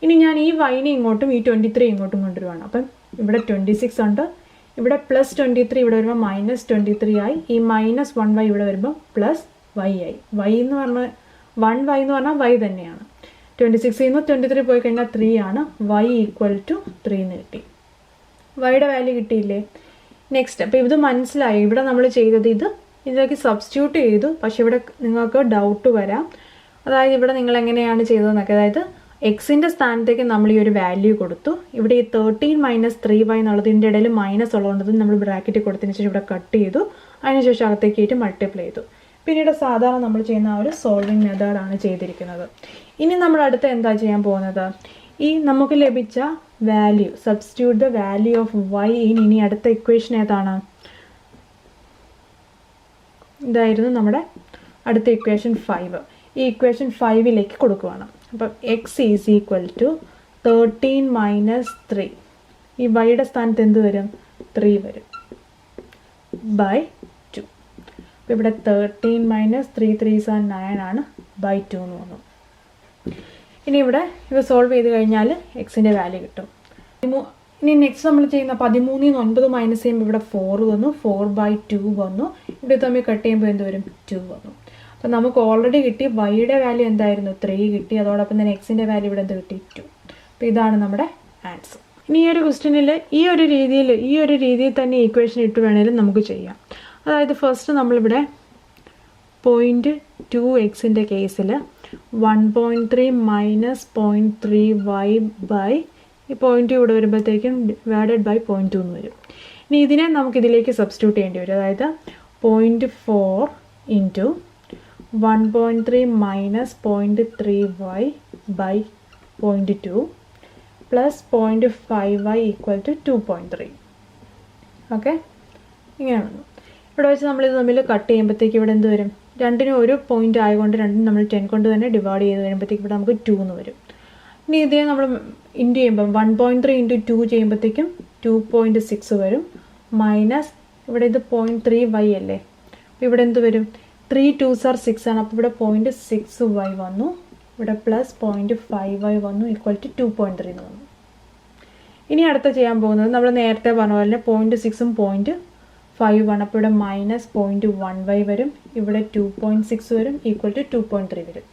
S1: ഇനി ഞാൻ ഈ y-നെ ഇങ്ങോട്ടും ഈ 23 ഇങ്ങോട്ടും കൊണ്ടുവരുവാണ്. അപ്പം ഇവിടെ 26 ഉണ്ട്, ഇവിടെ +23 ഇവിടെ വരുമ്പോൾ -23 ആയി. ഈ -1y ഇവിടെ വരുമ്പോൾ +y ആയി. y എന്ന് പറഞ്ഞാൽ 1y എന്ന് പറഞ്ഞാൽ y തന്നെയാണ്. 26ൽ നിന്ന് 23 പോയി കഴിഞ്ഞാൽ 3 ആണ്. y = 3 എന്ന് കിട്ടി. വൈയുടെ വാല്യൂ കിട്ടിയില്ലേ? നെക്സ്റ്റ്, അപ്പോൾ ഇത് മനസ്സിലായി. ഇവിടെ നമ്മൾ ചെയ്തത് ഇതിലേക്ക് സബ്സ്റ്റിറ്റ്യൂട്ട് ചെയ്തു. പക്ഷേ ഇവിടെ നിങ്ങൾക്ക് ഡൗട്ട് വരാം, അതായത് ഇവിടെ നിങ്ങൾ എങ്ങനെയാണ് ചെയ്തതെന്നൊക്കെ. അതായത് എക്സിൻ്റെ സ്ഥാനത്തേക്ക് നമ്മൾ ഈ ഒരു വാല്യൂ കൊടുത്തു. ഇവിടെ ഈ 13 മൈനസ് 3y എന്നുള്ളതിൻ്റെ ഇടയിൽ മൈനസ് ഉള്ളതുകൊണ്ട് നമ്മൾ ബ്രാക്കറ്റ് കൊടുത്തതിന് ശേഷം ഇവിടെ കട്ട് ചെയ്തു, അതിനുശേഷം അകത്തേക്ക് ആയിട്ട് മൾട്ടിപ്ലൈ ചെയ്തു. പിന്നീട് സാധാരണ നമ്മൾ ചെയ്യുന്ന ആ ഒരു സോൾവിങ് മെത്തേഡാണ് ചെയ്തിരിക്കുന്നത്. ഇനി നമ്മൾ അടുത്ത് എന്താ ചെയ്യാൻ പോകുന്നത്? ഈ നമുക്ക് ലഭിച്ച value, substitute the value of y ഇനി അടുത്ത ഇക്വേഷൻ ഏതാണ്? ഇതായിരുന്നു നമ്മുടെ അടുത്ത ഇക്വേഷൻ 5. ഈ ഇക്വേഷൻ 5ലേക്ക് കൊടുക്കുകയാണ്. അപ്പം x = 13 മൈനസ് 3. ഈ വൈയുടെ സ്ഥാനത്ത് എന്ത് വരും? 3 വരും /2. അപ്പോൾ ഇവിടെ 13 മൈനസ് 3 3s are 9 ആണ്, /2 എന്ന് വന്നു. ഇനി ഇവിടെ ഇവ സോൾവ് ചെയ്ത് കഴിഞ്ഞാൽ എക്സിൻ്റെ വാല്യൂ കിട്ടും. ഇനി നെക്സ്റ്റ് നമ്മൾ ചെയ്യുന്ന 13ൽ നിന്ന് 9 മൈനസ് ചെയ്യുമ്പോൾ ഇവിടെ 4 വന്നു, 4/2 വന്നു. ഇവിടെ തമ്മിൽ കട്ട് ചെയ്യുമ്പോൾ എന്ത് വരും? 2 വന്നു. അപ്പോൾ നമുക്ക് ഓൾറെഡി കിട്ടി വൈയുടെ വാല്യൂ എന്തായിരുന്നു? 3 കിട്ടി. അതോടൊപ്പം തന്നെ എക്സിൻ്റെ വാല്യൂ ഇവിടെ എന്ത് കിട്ടി? 2. അപ്പോൾ ഇതാണ് നമ്മുടെ ആൻസർ. ഇനി ഈ ഒരു ക്വസ്റ്റ്യനിൽ ഈ ഒരു രീതിയിൽ തന്നെ ഈക്വേഷൻ ഇട്ട് വേണമെങ്കിലും നമുക്ക് ചെയ്യാം. അതായത് ഫസ്റ്റ് നമ്മളിവിടെ 0.2xൻ്റെ കേസിൽ 1.3 മൈനസ് 0.3y ഈ 0.2 ഇവിടെ വരുമ്പോഴത്തേക്കും /0.2 എന്ന് വരും. ഇനി ഇതിനെ നമുക്കിതിലേക്ക് സബ്സ്റ്റിറ്റ്യൂട്ട് ചെയ്യേണ്ടി വരും. അതായത് 0.4 × 1.3 minus 0.3y/0.2 plus 0.5y = 2.3. Okay, ഇങ്ങനെ വന്നു. ഇവിടെ വെച്ച് നമ്മളിത് തമ്മിൽ കട്ട് ചെയ്യുമ്പോഴത്തേക്ക് ഇവിടെ എന്ത് വരും? രണ്ടിനും ഒരു പോയിൻ്റ് ആയതുകൊണ്ട് രണ്ടും നമ്മൾ 10 കൊണ്ട് തന്നെ ഡിവൈഡ് ചെയ്ത് വരുമ്പോഴത്തേക്ക് ഇവിടെ നമുക്ക് 2 എന്ന് വരും. ഇനി ഇതിനെ നമ്മൾ ഇൻറ്റു ചെയ്യുമ്പം 1.3 × 2 ചെയ്യുമ്പോഴത്തേക്കും 2.6 വരും. മൈനസ് ഇവിടെ ഇത് 0.3y അല്ലേ, അപ്പോൾ ഇവിടെ എന്ത് വരും? 3 2s are 6 ആണ്, അപ്പോൾ ഇവിടെ 0.6y വന്നു. ഇവിടെ പ്ലസ് 0.5y വന്നു = 2.3 എന്ന് വന്നു. ഇനി അടുത്ത ചെയ്യാൻ പോകുന്നത് നമ്മൾ നേരത്തെ പറഞ്ഞ പോലെ 0.6ഉം 0.5 ആണ്. അപ്പോൾ ഇവിടെ മൈനസ് 0.1y വരും. ഇവിടെ 2.6 വരും = 2.3 വരും.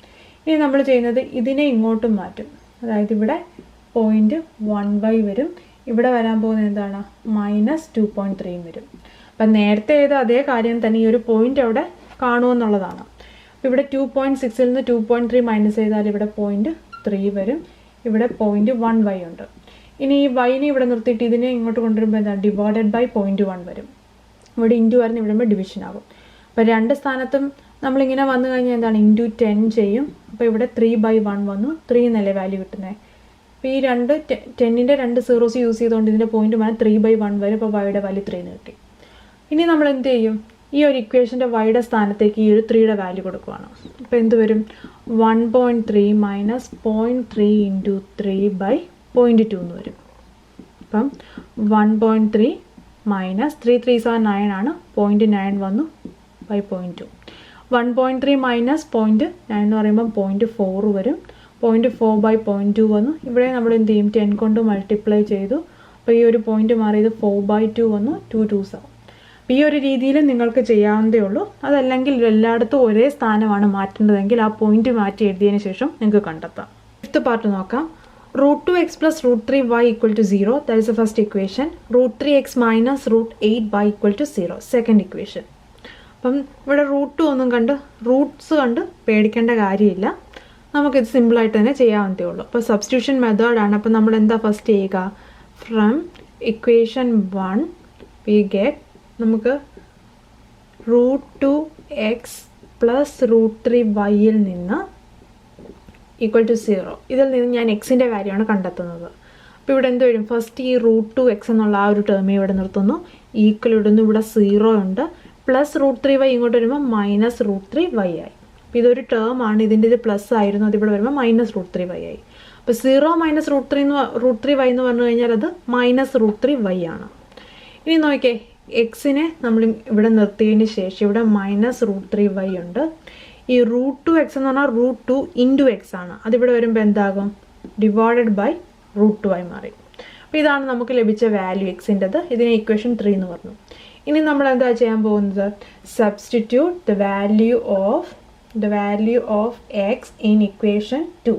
S1: ഇനി നമ്മൾ ചെയ്യുന്നത് ഇതിനെ ഇങ്ങോട്ടും മാറ്റും. അതായത് ഇവിടെ 0.1y വരും. ഇവിടെ വരാൻ പോകുന്നത് എന്താണ്? -2.3 വരും. അപ്പം നേരത്തെ ചെയ്ത അതേ കാര്യം തന്നെ ഈ ഒരു പോയിന്റ് അവിടെ കാണുമെന്നുള്ളതാണ്. അപ്പോൾ ഇവിടെ 2.6ൽ നിന്ന് 2.3 മൈനസ് ചെയ്താൽ ഇവിടെ 0.3 വരും. ഇവിടെ 0.1y ഉണ്ട്. ഇനി ഈ വൈനെ ഇവിടെ നിർത്തിയിട്ട് ഇതിനെ ഇങ്ങോട്ട് കൊണ്ടുവരുമ്പോൾ എന്താണ്? /0.1 വരും. ഇവിടെ ഇൻറ്റു വരുന്ന ഇവിടെ ഡിവിഷൻ ആകും. അപ്പോൾ രണ്ട് സ്ഥാനത്തും നമ്മളിങ്ങനെ വന്നു കഴിഞ്ഞാൽ എന്താണ് ഇൻറ്റു 10 ചെയ്യും. അപ്പോൾ ഇവിടെ 3/1 വന്നു, 3 എന്നല്ലേ വാല്യൂ കിട്ടുന്നത്. അപ്പോൾ ഈ 10ൻ്റെ 2 സീറോസ് യൂസ് ചെയ്തുകൊണ്ട് ഇതിൻ്റെ പോയിന്റ് വന്നാൽ 3/1 വരും. അപ്പോൾ വൈയുടെ വാല്യൂ 3 എന്ന് കിട്ടി. ഇനി നമ്മൾ എന്ത് ചെയ്യും, ഈ ഒരു ഇക്വേഷൻ്റെ വൈയുടെ സ്ഥാനത്തേക്ക് ഈ ഒരു 3യുടെ വാല്യൂ കൊടുക്കുകയാണ്. അപ്പോൾ എന്ത് വരും, 1.3 മൈനസ് 0.3 ഇൻറ്റു 3/0.2 എന്ന് വരും. അപ്പം 1.3 മൈനസ് 3 3 9 ആണ്, 0.9 വന്നു ബൈ 0.2. 1.3 മൈനസ് 0.9 എന്ന് പറയുമ്പോൾ 0.4 വരും. 0.4/0.2 വന്നു. ഇവിടെ നമ്മൾ എന്ത് ചെയ്യും, 10 കൊണ്ട് മൾട്ടിപ്ലൈ ചെയ്തു. അപ്പോൾ ഈ ഒരു പോയിന്റ് മാറിയത് 4/2 വന്നു, 2 2s ആവും. അപ്പോൾ ഈ ഒരു രീതിയിൽ നിങ്ങൾക്ക് ചെയ്യാവുന്നതേ ഉള്ളൂ. അതല്ലെങ്കിൽ എല്ലായിടത്തും ഒരേ സ്ഥാനമാണ് മാറ്റേണ്ടതെങ്കിൽ ആ പോയിന്റ് മാറ്റി എഴുതിയതിന് ശേഷം നിങ്ങൾക്ക് കണ്ടെത്താം. ഫിഫ്ത്ത് പാർട്ട് നോക്കാം. √2x plus √3y equal to 0. That is the first equation. √3x minus √8y equal to 0. Second equation. അപ്പം ഇവിടെ √2 ഒന്നും കണ്ട് റൂട്ട്സ് കണ്ട് പേടിക്കേണ്ട കാര്യമില്ല. നമുക്കിത് സിമ്പിളായിട്ട് തന്നെ ചെയ്യാവുന്നതേ ഉള്ളൂ. അപ്പോൾ സബ്സ്റ്റിറ്റ്യൂഷൻ മെത്തേഡാണ്. അപ്പോൾ നമ്മൾ എന്താ ഫസ്റ്റ് ചെയ്യുക, ഫ്രം ഇക്വേഷൻ 1 വി ഗെറ്റ് നമുക്ക് √2x plus √3y നിന്ന് ഈക്വൽ ടു 0. ഇതിൽ നിന്ന് ഞാൻ എക്സിൻ്റെ വാല്യൂ ആണ് കണ്ടെത്തുന്നത്. അപ്പോൾ ഇവിടെ എന്ത് വരും, ഫസ്റ്റ് ഈ √2x എന്നുള്ള ആ ഒരു ടേം ഇവിടെ നിർത്തുന്നു, ഈക്വൽ ഇടുന്നു, ഇവിടെ 0 ഉണ്ട്, പ്ലസ് √3y ഇങ്ങോട്ട് വരുമ്പോൾ മൈനസ് √3y ആയി. അപ്പോൾ ഇതൊരു ടേം ആണ്, ഇതിൻ്റെ ഇത് പ്ലസ് ആയിരുന്നു, അതിവിടെ വരുമ്പോൾ മൈനസ് √3y ആയി. അപ്പോൾ 0 മൈനസ് √3y എന്ന് പറഞ്ഞു കഴിഞ്ഞാൽ അത് മൈനസ് √3y ആണ്. ഇനി നോക്കിയേ, എക്സിനെ നമ്മൾ ഇവിടെ നിർത്തിയതിന് ശേഷം ഇവിടെ മൈനസ് √3y ഉണ്ട്. ഈ √2x എന്ന് പറഞ്ഞാൽ √2 ഇൻറ്റു എക്സ് ആണ്, അതിവിടെ വരുമ്പോൾ എന്താകും, ഡിവൈഡഡ് ബൈ √2 മാറി. അപ്പോൾ ഇതാണ് നമുക്ക് ലഭിച്ച വാല്യൂ എക്സിൻ്റെത്. ഇതിനെ ഇക്വേഷൻ 3 എന്ന് പറഞ്ഞു. ഇനി നമ്മൾ എന്താ ചെയ്യാൻ പോകുന്നത്, substitute the value of x in equation 2.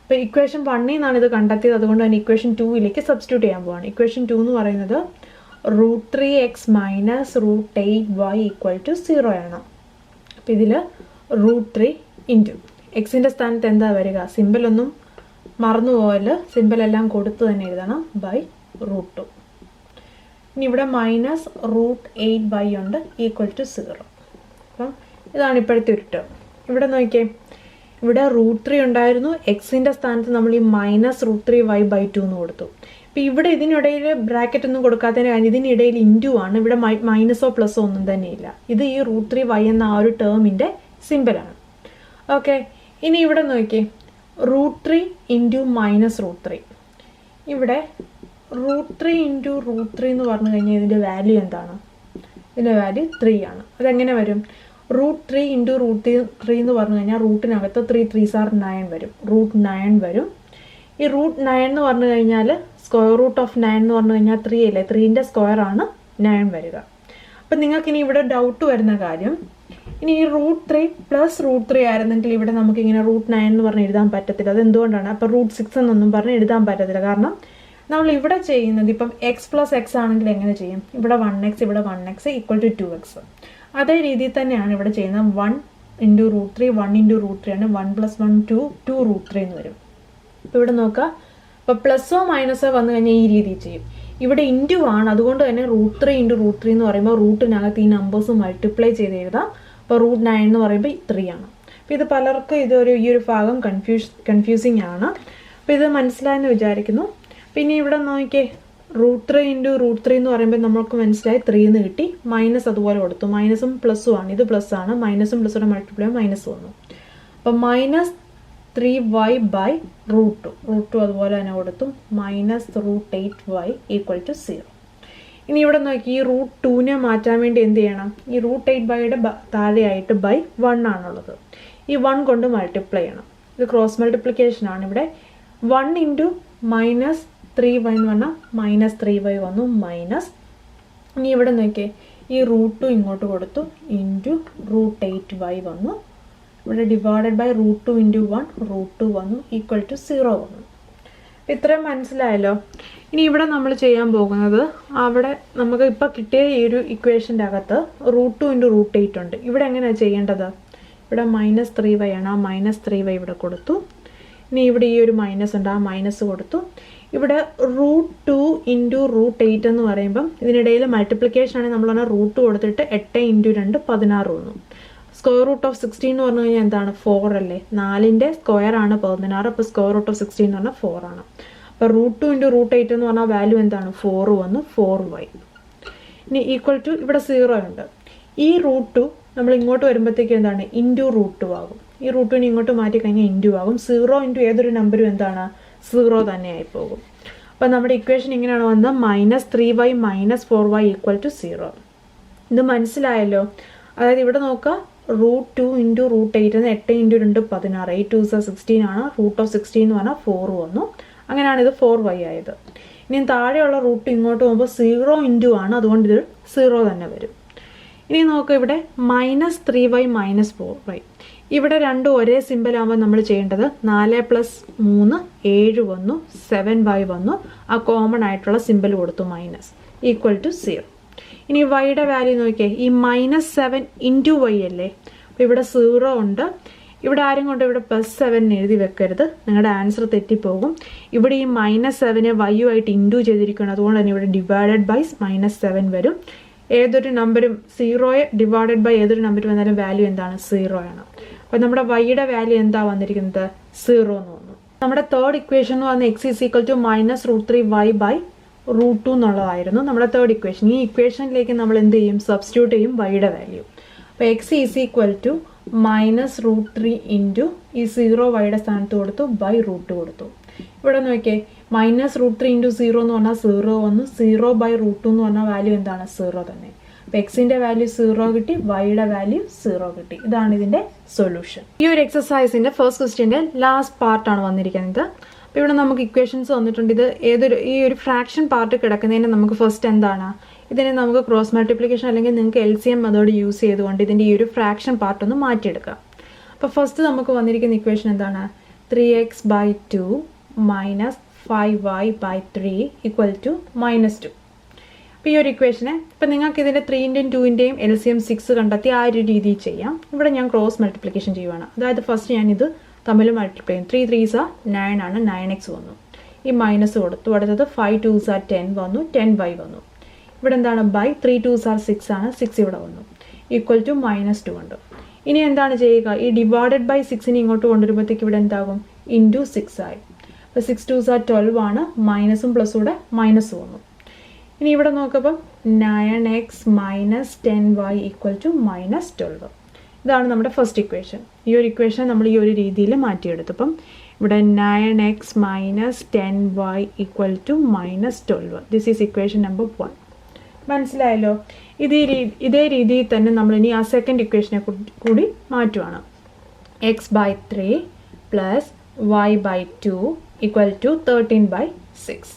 S1: അപ്പോൾ ഇക്വേഷൻ 1 നിന്നാണ് ഇത് കണ്ടെത്തിയത്, അതുകൊണ്ട് തന്നെ ഇക്വേഷൻ 2ലേക്ക് സബ്സ്റ്റിറ്റ്യൂട്ട് ചെയ്യാൻ പോവാണ്. ഇക്വേഷൻ 2 എന്ന് പറയുന്നത് √3x minus √8y equal to 0 ആണ്. അപ്പോൾ ഇതിൽ √3 ഇൻറ്റു എക്സിൻ്റെ സ്ഥാനത്ത് എന്താ വരിക, സിമ്പിളൊന്നും മറന്നു പോകല്, സിമ്പിളെല്ലാം കൊടുത്ത് തന്നെ എഴുതണം, ബൈ √2. ഇനി ഇവിടെ മൈനസ് √8y ഉണ്ട് ഈക്വൽ ടു 0. അപ്പം ഇതാണ് ഇപ്പോഴത്തെ ഒരു ടേം. ഇവിടെ നോക്കിയേ, ഇവിടെ √3 ഉണ്ടായിരുന്നു, എക്സിൻ്റെ സ്ഥാനത്ത് നമ്മൾ ഈ മൈനസ് √3y/2 എന്ന് കൊടുത്തു. അപ്പോൾ ഇവിടെ ഇതിനിടയിൽ ബ്രാക്കറ്റ് ഒന്നും കൊടുക്കാത്തതിന് കാര്യം ഇതിനിടയിൽ ഇൻറ്റു ആണ്, ഇവിടെ മൈനസോ പ്ലസോ ഒന്നും തന്നെയില്ല. ഇത് ഈ √3y എന്ന ആ ഒരു ടേമിൻ്റെ സിമ്പിളാണ്. ഓക്കെ, ഇനി ഇവിടെ നോക്കിയേ, √3 ഇൻറ്റു മൈനസ് √3. ഇവിടെ √3 ഇൻറ്റു √3 എന്ന് പറഞ്ഞു കഴിഞ്ഞാൽ ഇതിൻ്റെ വാല്യൂ എന്താണ്, ഇതിൻ്റെ വാല്യൂ 3 ആണ്. അതെങ്ങനെ വരും, √3 ഇൻറ്റു √3 എന്ന് പറഞ്ഞു കഴിഞ്ഞാൽ റൂട്ടിനകത്ത് 3 3s are 9 വരും, √9 വരും. ഈ √9 എന്ന് പറഞ്ഞു കഴിഞ്ഞാൽ സ്ക്വയർ റൂട്ട് ഓഫ് 9 എന്ന് പറഞ്ഞു കഴിഞ്ഞാൽ 3 അല്ലേ, 3ൻ്റെ സ്ക്വയർ ആണ് 9 വരിക. അപ്പം നിങ്ങൾക്കിനി ഇവിടെ ഡൗട്ട് വരുന്ന കാര്യം, ഇനി ഈ √3 പ്ലസ് √3 ആയിരുന്നെങ്കിൽ ഇവിടെ നമുക്കിങ്ങനെ √9 എന്ന് പറഞ്ഞ് എഴുതാൻ പറ്റത്തില്ല. അതെന്തുകൊണ്ടാണ്, അപ്പോൾ √6 എന്നൊന്നും പറഞ്ഞ് എഴുതാൻ പറ്റത്തില്ല. കാരണം നമ്മൾ ഇവിടെ ചെയ്യുന്നത് ഇപ്പം x പ്ലസ് എക്സ് ആണെങ്കിൽ എങ്ങനെ ചെയ്യും, ഇവിടെ 1x ഇവിടെ 1x ഈക്വൽ ടു 2x. അതേ രീതിയിൽ തന്നെയാണ് ഇവിടെ ചെയ്യുന്നത്. 1 ഇൻറ്റു √3 1 ഇൻറ്റു √3 ആണ്, 1 + 1 2 √3 എന്ന് വരും. അപ്പോൾ ഇവിടെ നോക്കുക, അപ്പോൾ പ്ലസോ മൈനസോ വന്നു കഴിഞ്ഞാൽ ഈ രീതിയിൽ ചെയ്യും. ഇവിടെ ഇൻറ്റു ആണ്, അതുകൊണ്ട് തന്നെ √3 ഇൻറ്റു √3 എന്ന് പറയുമ്പോൾ റൂട്ടിനകത്ത് ഈ നമ്പേഴ്സ് മൾട്ടിപ്ലൈ ചെയ്ത് എഴുതാം. അപ്പോൾ √9 എന്ന് പറയുമ്പോൾ 3 ആണ്. അപ്പോൾ ഇത് പലർക്കും ഈ ഒരു ഭാഗം കൺഫ്യൂസിങ് ആണ്. അപ്പോൾ ഇത് മനസ്സിലായെന്ന് വിചാരിക്കുന്നു. പിന്നെ ഇവിടെ നോക്കിയേ, √3 ഇൻറ്റു √3 എന്ന് പറയുമ്പോൾ നമുക്ക് മനസ്സിലായി 3 എന്ന് കിട്ടി, മൈനസ് അതുപോലെ കൊടുത്തു, മൈനസും പ്ലസ്സും ആണ്, ഇത് പ്ലസ് ആണ്, മൈനസും പ്ലസ്സോടെ മൾട്ടിപ്ലൈ മൈനസ് വന്നു. അപ്പോൾ മൈനസ് 3y/√2 അതുപോലെ തന്നെ കൊടുത്തു, മൈനസ് √8y ഈക്വൽ ടു 0. ഇനി ഇവിടെ നോക്കി, ഈ √2നെ മാറ്റാൻ വേണ്ടി എന്ത് ചെയ്യണം, ഈ √8y താഴെയായിട്ട് ബൈ 1 ആണുള്ളത്, ഈ 1 കൊണ്ട് മൾട്ടിപ്ലൈ ചെയ്യണം. ഇത് ക്രോസ് മൾട്ടിപ്ലിക്കേഷൻ ആണ്. ഇവിടെ 1 ഇൻറ്റു മൈനസ് 3y എന്ന് പറഞ്ഞാൽ മൈനസ് 3y വന്നു, മൈനസ്. ഇനി ഇവിടെ നോക്കിയേ, ഈ √2 ഇങ്ങോട്ട് കൊടുത്തു, ഇൻറ്റു √8y വന്നു, ഇവിടെ ഡിവൈഡഡ് ബൈ √2 ഇൻറ്റു 1 √2 വന്നു, ഈക്വൽ ടു 0 വന്നു. ഇത്രയും മനസ്സിലായല്ലോ. ഇനി ഇവിടെ നമ്മൾ ചെയ്യാൻ പോകുന്നത്, അവിടെ നമുക്ക് ഇപ്പോൾ കിട്ടിയ ഈ ഒരു ഇക്വേഷൻ്റെ അകത്ത് √2 ഇൻറ്റു √8 ഉണ്ട്. ഇവിടെ എങ്ങനെയാണ് ചെയ്യേണ്ടത്, ഇവിടെ -3y ആണ്, ആ -3y ഇവിടെ കൊടുത്തു. ഇനി ഇവിടെ ഈ ഒരു മൈനസ് ഉണ്ട്, ആ മൈനസ് കൊടുത്തു. ഇവിടെ √2 × √8 എന്ന് പറയുമ്പം ഇതിനിടയിൽ മൾട്ടിപ്ലിക്കേഷൻ ആണെങ്കിൽ നമ്മൾ പറഞ്ഞാൽ √2 കൊടുത്തിട്ട് 8 × 2 16 വന്നു. √16 എന്ന് പറഞ്ഞു കഴിഞ്ഞാൽ എന്താണ്? 4 അല്ലേ? 4ന്റെ സ്ക്വയർ ആണ് 16. അപ്പോൾ √16 എന്ന് പറഞ്ഞാൽ 4 ആണ്. അപ്പോൾ √2 × √8 എന്ന് പറഞ്ഞാൽ വാല്യൂ എന്താണ്? 4 വന്നു, 4y. ഇനി ഈക്വൽ ടു ഇവിടെ 0 ഉണ്ട്. ഈ √2 നമ്മൾ ഇങ്ങോട്ട് വരുമ്പോഴത്തേക്കും എന്താണ്? *√2 ആകും. ഈ √2 ഇങ്ങോട്ട് മാറ്റി കഴിഞ്ഞാൽ ഇൻറ്റു ആകും. 0 × ഏതൊരു നമ്പറും എന്താണ്? 0 തന്നെയായി പോകും. അപ്പോൾ നമ്മുടെ ഇക്വേഷൻ ഇങ്ങനെയാണ് വന്നത്, -3y - 4y = 0. ഇത് മനസ്സിലായല്ലോ? അതായത് ഇവിടെ നോക്കുക, √2 × √8 എന്ന് 8 × 2 16, 8 2 16 ആണ്. √16 എന്ന് പറഞ്ഞാൽ 4 വന്നു. അങ്ങനെയാണ് ഇത് 4y ആയത്. ഇനി താഴെയുള്ള √2 ഇങ്ങോട്ട് പോകുമ്പോൾ 0 × ആണ്, അതുകൊണ്ട് ഇത് 0 തന്നെ വരും. ഇനി നോക്കുക, ഇവിടെ -3y - 4y. ഇവിടെ രണ്ടും ഒരേ സിമ്പിൾ ആകുമ്പോൾ നമ്മൾ ചെയ്യേണ്ടത് 4 + 3 7 വന്നു, 7y വന്നു. ആ കോമൺ ആയിട്ടുള്ള സിമ്പിൾ കൊടുത്തു, -=0. ഇനി വൈയുടെ വാല്യൂ നോക്കിയേ, ഈ -7 × y അല്ലേ? അപ്പോൾ ഇവിടെ 0 ഉണ്ട്. ഇവിടെ ആരും കൊണ്ട് ഇവിടെ +7 എഴുതി വെക്കരുത്, നിങ്ങളുടെ ആൻസർ തെറ്റിപ്പോകും. ഇവിടെ ഈ -7 y-ആയിട്ട് ഇൻറ്റു ചെയ്തിരിക്കണം, അതുകൊണ്ട് തന്നെ ഇവിടെ /7 വരും. ഏതൊരു നമ്പരും 0 ഡിവൈഡഡ് ബൈ ഏതൊരു നമ്പർ വന്നാലും വാല്യൂ എന്താണ്? 0 ആണ്. അപ്പോൾ നമ്മുടെ വൈയുടെ വാല്യൂ എന്താ വന്നിരിക്കുന്നത്? 0 എന്ന് വന്നു. നമ്മുടെ തേർഡ് ഇക്വേഷൻ എന്ന് പറഞ്ഞാൽ x -√3y / √2 എന്നുള്ളതായിരുന്നു നമ്മുടെ തേർഡ് ഇക്വേഷൻ. ഈ ഇക്വേഷനിലേക്ക് നമ്മൾ എന്ത് ചെയ്യും? സബ്സ്റ്റിറ്റ്യൂട്ട് ചെയ്യും വൈയുടെ വാല്യൂ. അപ്പോൾ x = -√3 × ഈ 0 വൈയുടെ സ്ഥാനത്ത് കൊടുത്തു /√2 കൊടുത്തു. ഇവിടെ നോക്കിയേ, -√3 × 0 എന്ന് പറഞ്ഞാൽ 0 വന്നു, 0 /√2 എന്ന് പറഞ്ഞാൽ വാല്യൂ എന്താണ്? 0 തന്നെ. അപ്പോൾ എക്സിൻ്റെ വാല്യൂ 0 കിട്ടി, വൈയുടെ വാല്യൂ 0 കിട്ടി. ഇതാണ് ഇതിൻ്റെ സൊല്യൂഷൻ. ഈ ഒരു എക്സസൈസിൻ്റെ ഫസ്റ്റ് ക്വസ്റ്റ്യൻ്റെ ലാസ്റ്റ് പാർട്ടാണ് വന്നിരിക്കുന്നത്. അപ്പോൾ ഇവിടെ നമുക്ക് ഇക്വേഷൻസ് വന്നിട്ടുണ്ട്. ഇത് ഈ ഒരു ഫ്രാക്ഷൻ പാർട്ട് കിടക്കുന്നതിന് നമുക്ക് ഫസ്റ്റ് എന്താണ്? ഇതിനെ നമുക്ക് ക്രോസ് മൾട്ടിപ്ലിക്കേഷൻ അല്ലെങ്കിൽ നിങ്ങൾക്ക് LCM മെത്തേഡ് യൂസ് ചെയ്തുകൊണ്ട് ഇതിൻ്റെ ഈ ഒരു ഫ്രാക്ഷൻ പാർട്ട് ഒന്ന് മാറ്റിയെടുക്കാം. അപ്പോൾ ഫസ്റ്റ് നമുക്ക് വന്നിരിക്കുന്ന ഇക്വേഷൻ എന്താണ്? 3x/2 - 5y/3 = -2. അപ്പോൾ ഈ ഒരു ഇക്വേഷനെ ഇപ്പം നിങ്ങൾക്ക് ഇതിൻ്റെ 3ൻ്റെയും 2ൻ്റെയും LCM 6 കണ്ടെത്തി ആ ഒരു രീതിയിൽ ചെയ്യാം. ഇവിടെ ഞാൻ ക്രോസ് മൾട്ടിപ്ലിക്കേഷൻ ചെയ്യുവാണ്. അതായത് ഫസ്റ്റ് ഞാനിത് തമ്മിൽ മൾട്ടിപ്ലൈ ചെയ്യും. 3 3s are 9 ആണ്, 9x വന്നു. ഈ മൈനസ് കൊടുത്തു. അടുത്തത് 5 2s are 10 വന്നു, 10y വന്നു. ഇവിടെ എന്താണ്? ബൈ 3 2s are 6 ആണ്, 6 ഇവിടെ വന്നു. ഈക്വൽ ടു -2 ഉണ്ട്. ഇനി എന്താണ് ചെയ്യുക? ഈ ഡിവൈഡഡ് ബൈ 6നെ ഇങ്ങോട്ട് കൊണ്ടുവരുമ്പോഴത്തേക്ക് ഇവിടെ എന്താകും? × 6 ആയി. അപ്പോൾ 6 2s are 12 ആണ്, മൈനസും പ്ലസും കൂടെ മൈനസ് വന്നു. ഇനി ഇവിടെ നോക്കുമ്പം 9x - 10y = -12. ഇതാണ് നമ്മുടെ ഫസ്റ്റ് ഇക്വേഷൻ. ഈ ഒരു ഇക്വേഷൻ നമ്മൾ ഈ ഒരു രീതിയിൽ മാറ്റിയെടുത്തു. അപ്പം ഇവിടെ 9x - 10y = -12. This is equation number 1. മനസ്സിലായല്ലോ? ഇതേ രീതിയിൽ തന്നെ നമ്മൾ ഇനി ആ സെക്കൻഡ് ഇക്വേഷനെ കൂടി മാറ്റുവാണ്. x/3 + y/2 = 13/6.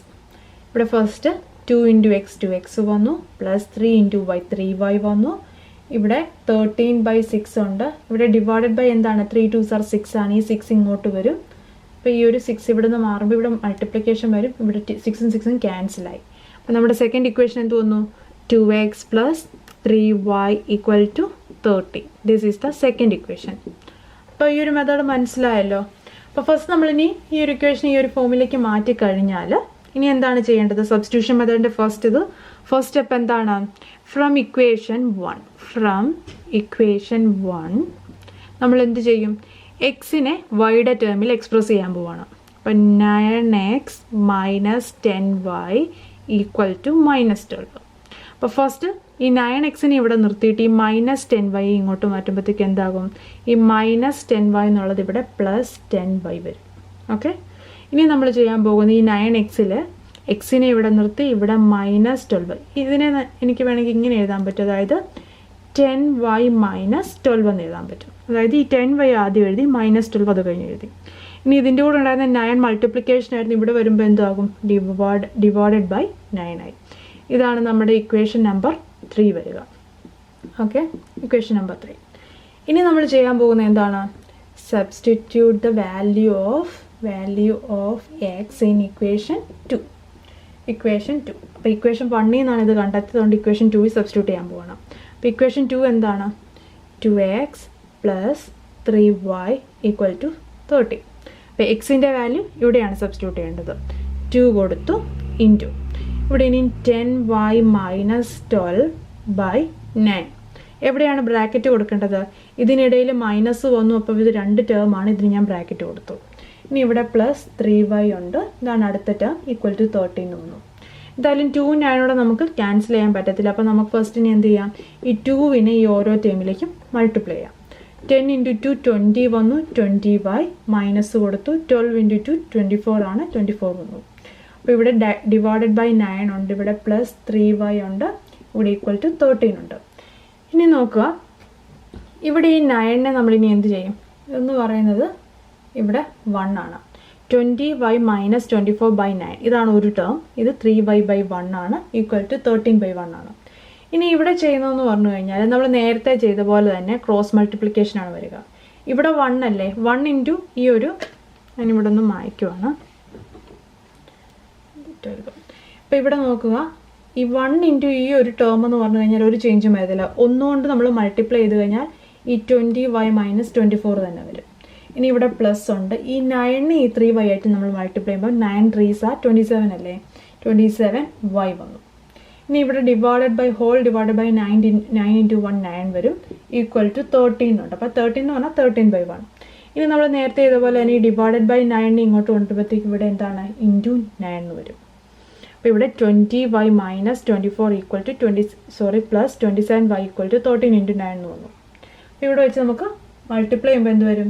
S1: ഇവിടെ ഫസ്റ്റ് 2 × x 2x വന്നു, +3 × y 3y വന്നു. ഇവിടെ 13/6 ഉണ്ട്. ഇവിടെ ഡിവൈഡഡ് ബൈ എന്താണ്? 3 2s are 6 ആണ്. ഈ 6 ഇങ്ങോട്ട് വരും. അപ്പോൾ ഈ ഒരു 6 ഇവിടെ നിന്ന് മാറുമ്പോൾ ഇവിടെ മൾട്ടിപ്ലിക്കേഷൻ വരും. ഇവിടെ 6ഉം 6ഉം ക്യാൻസലായി. അപ്പോൾ നമ്മുടെ സെക്കൻഡ് ഇക്വേഷൻ എന്ത് വന്നു? 2x + 3y = 30. This is the second equation. അപ്പോൾ ഈ ഒരു മെത്തേഡ് മനസ്സിലായല്ലോ? അപ്പോൾ ഫസ്റ്റ് നമ്മളിനി ഈ ഒരു ഇക്വേഷൻ ഈ ഒരു ഫോമിലേക്ക് മാറ്റി കഴിഞ്ഞാൽ ഇനി എന്താണ് ചെയ്യേണ്ടത്? സബ്സ്റ്റിറ്റ്യൂഷൻ മെത്തേഡിൻ്റെ ഫസ്റ്റ് സ്റ്റെപ്പ് എന്താണ്? ഫ്രം ഇക്വേഷൻ 1 നമ്മൾ എന്ത് ചെയ്യും? എക്സിനെ വൈയുടെ ടേമിൽ എക്സ്പ്രസ് ചെയ്യാൻ പോവാണ്. അപ്പം 9x - 10y = -12. അപ്പോൾ ഫസ്റ്റ് ഈ 9xനെ ഇവിടെ നിർത്തിയിട്ട് ഈ -10y ഇങ്ങോട്ട് മാറ്റുമ്പോഴത്തേക്ക് എന്താകും? ഈ -10y എന്നുള്ളത് ഇവിടെ +10y വരും. ഓക്കെ, ഇനി നമ്മൾ ചെയ്യാൻ പോകുന്നത് ഈ 9xൽ എക്സിനെ ഇവിടെ നിർത്തി ഇവിടെ -12. ഇതിനെ എനിക്ക് വേണമെങ്കിൽ ഇങ്ങനെ എഴുതാൻ പറ്റും. അതായത് 10y - 12 എന്ന് എഴുതാൻ പറ്റും. അതായത് ഈ 10y ആദ്യം എഴുതി, -12 അത് കഴിഞ്ഞ് എഴുതി. ഇനി ഇതിൻ്റെ കൂടെ ഉണ്ടായിരുന്ന 9 മൾട്ടിപ്ലിക്കേഷൻ ആയിരുന്നു. ഇവിടെ വരുമ്പോൾ എന്താകും? ഡിവൈഡഡ് ബൈ 9 ആയി. ഇതാണ് നമ്മുടെ ഇക്വേഷൻ നമ്പർ 3 വരിക. Okay, equation number 3. ഇനി നമ്മൾ ചെയ്യാൻ പോകുന്നത് എന്താണ്? Substitute the value of x in equation 2. അപ്പോൾ ഇക്വേഷൻ 1 നിന്നാണ് ഇത് കണ്ടെത്തിയതുകൊണ്ട് ഇക്വേഷൻ 2 സബ്സ്റ്റിറ്റ്യൂട്ട് ചെയ്യാൻ പോകണം. അപ്പോൾ ഇക്വേഷൻ 2 എന്താണ്? 2x + 3y = 30. അപ്പോൾ എക്സിൻ്റെ വാല്യൂ ഇവിടെയാണ് സബ്സ്റ്റിറ്റ്യൂട്ട് ചെയ്യേണ്ടത്. 2 കൊടുത്തു ഇൻറ്റു ഇവിടെ ഇനി 10y മൈനസ് 12/9. എവിടെയാണ് ബ്രാക്കറ്റ് കൊടുക്കേണ്ടത്? ഇതിനിടയിൽ മൈനസ് വന്നു, അപ്പോൾ ഇത് 2 ടേമാണ്, ഇതിന് ഞാൻ ബ്രാക്കറ്റ് കൊടുത്തു. ഇനി ഇവിടെ പ്ലസ് 3y ഉണ്ട്, ഇതാണ് അടുത്ത ടേം, ഈക്വൽ ടു 13 വന്നു. എന്തായാലും 2 9 നമുക്ക് ക്യാൻസൽ ചെയ്യാൻ പറ്റത്തില്ല. അപ്പോൾ നമുക്ക് ഫസ്റ്റിന് എന്ത് ചെയ്യാം, ഈ 2വിനെ ഈ ഓരോ ടേമിലേക്കും മൾട്ടിപ്ലൈ ചെയ്യാം. 10 × 2 20 വന്നു, 20y മൈനസ് കൊടുത്തു, 12 × 2 24 ആണ്, 24 വന്നു. അപ്പോൾ ഇവിടെ ഡിവൈഡഡ് ബൈ 9 ഉണ്ട്, ഇവിടെ പ്ലസ് 3y ഉണ്ട്, ഇവിടെ ഈക്വൽ ടു 13 ഉണ്ട്. ഇനി നോക്കുക, ഇവിടെ ഈ 9നെ നമ്മളിനി എന്ത് ചെയ്യും എന്ന് പറയുന്നത് ഇവിടെ 1 ആണ്. 20y മൈനസ് 24/9 ഇതാണ് ഒരു ടേം, ഇത് 3y/1 ആണ്, ഈക്വൽ ടു 13/1 ആണ്. ഇനി ഇവിടെ ചെയ്യുന്നതെന്ന് പറഞ്ഞു കഴിഞ്ഞാൽ നമ്മൾ നേരത്തെ ചെയ്ത പോലെ തന്നെ ക്രോസ് മൾട്ടിപ്ലിക്കേഷൻ ആണ് വരിക. ഇവിടെ 1 അല്ലേ, 1 ഇൻറ്റു ഈ ഒരു, ഞാനിവിടെ ഒന്ന് മായ്ക്കുവാണ്. അപ്പോൾ ഇവിടെ നോക്കുക, ഈ 1 ഇൻറ്റു ഈ ഒരു ടേം എന്ന് പറഞ്ഞു കഴിഞ്ഞാൽ ഒരു ചേഞ്ചും വരത്തില്ല. ഒന്നുകൊണ്ട് നമ്മൾ മൾട്ടിപ്ലൈ ചെയ്ത് കഴിഞ്ഞാൽ ഈ 20y മൈനസ് 24 തന്നെ വരും. ഇനി ഇവിടെ പ്ലസ് ഉണ്ട്, ഈ 9 ഈ 3y ആയിട്ട് നമ്മൾ മൾട്ടിപ്ലൈ ചെയ്യുമ്പോൾ 9 3s are 27 അല്ലേ, 27y വന്നു. ഇനി ഇവിടെ divided by whole divided by 9 × 1 9 വരും, ഈക്വൽ ടു 13 ഉണ്ട്. അപ്പോൾ 13 എന്ന് പറഞ്ഞാൽ 13/1. ഇനി നമ്മൾ നേരത്തെ ചെയ്തപോലെ തന്നെ ഈ ഡിവൈഡഡ് ബൈ 9 ഇങ്ങോട്ട് കൊണ്ടുപോകുമ്പോഴത്തേക്ക് ഇവിടെ എന്താണ്, ഇൻറ്റു 9 എന്ന് വരും. അപ്പോൾ ഇവിടെ 20y minus 24 equal to plus 27y equal to 13 × 9 എന്ന് വന്നു. അപ്പോൾ ഇവിടെ വെച്ച് നമുക്ക് മൾട്ടിപ്ലൈ ചെയ്യുമ്പോൾ എന്ത് വരും,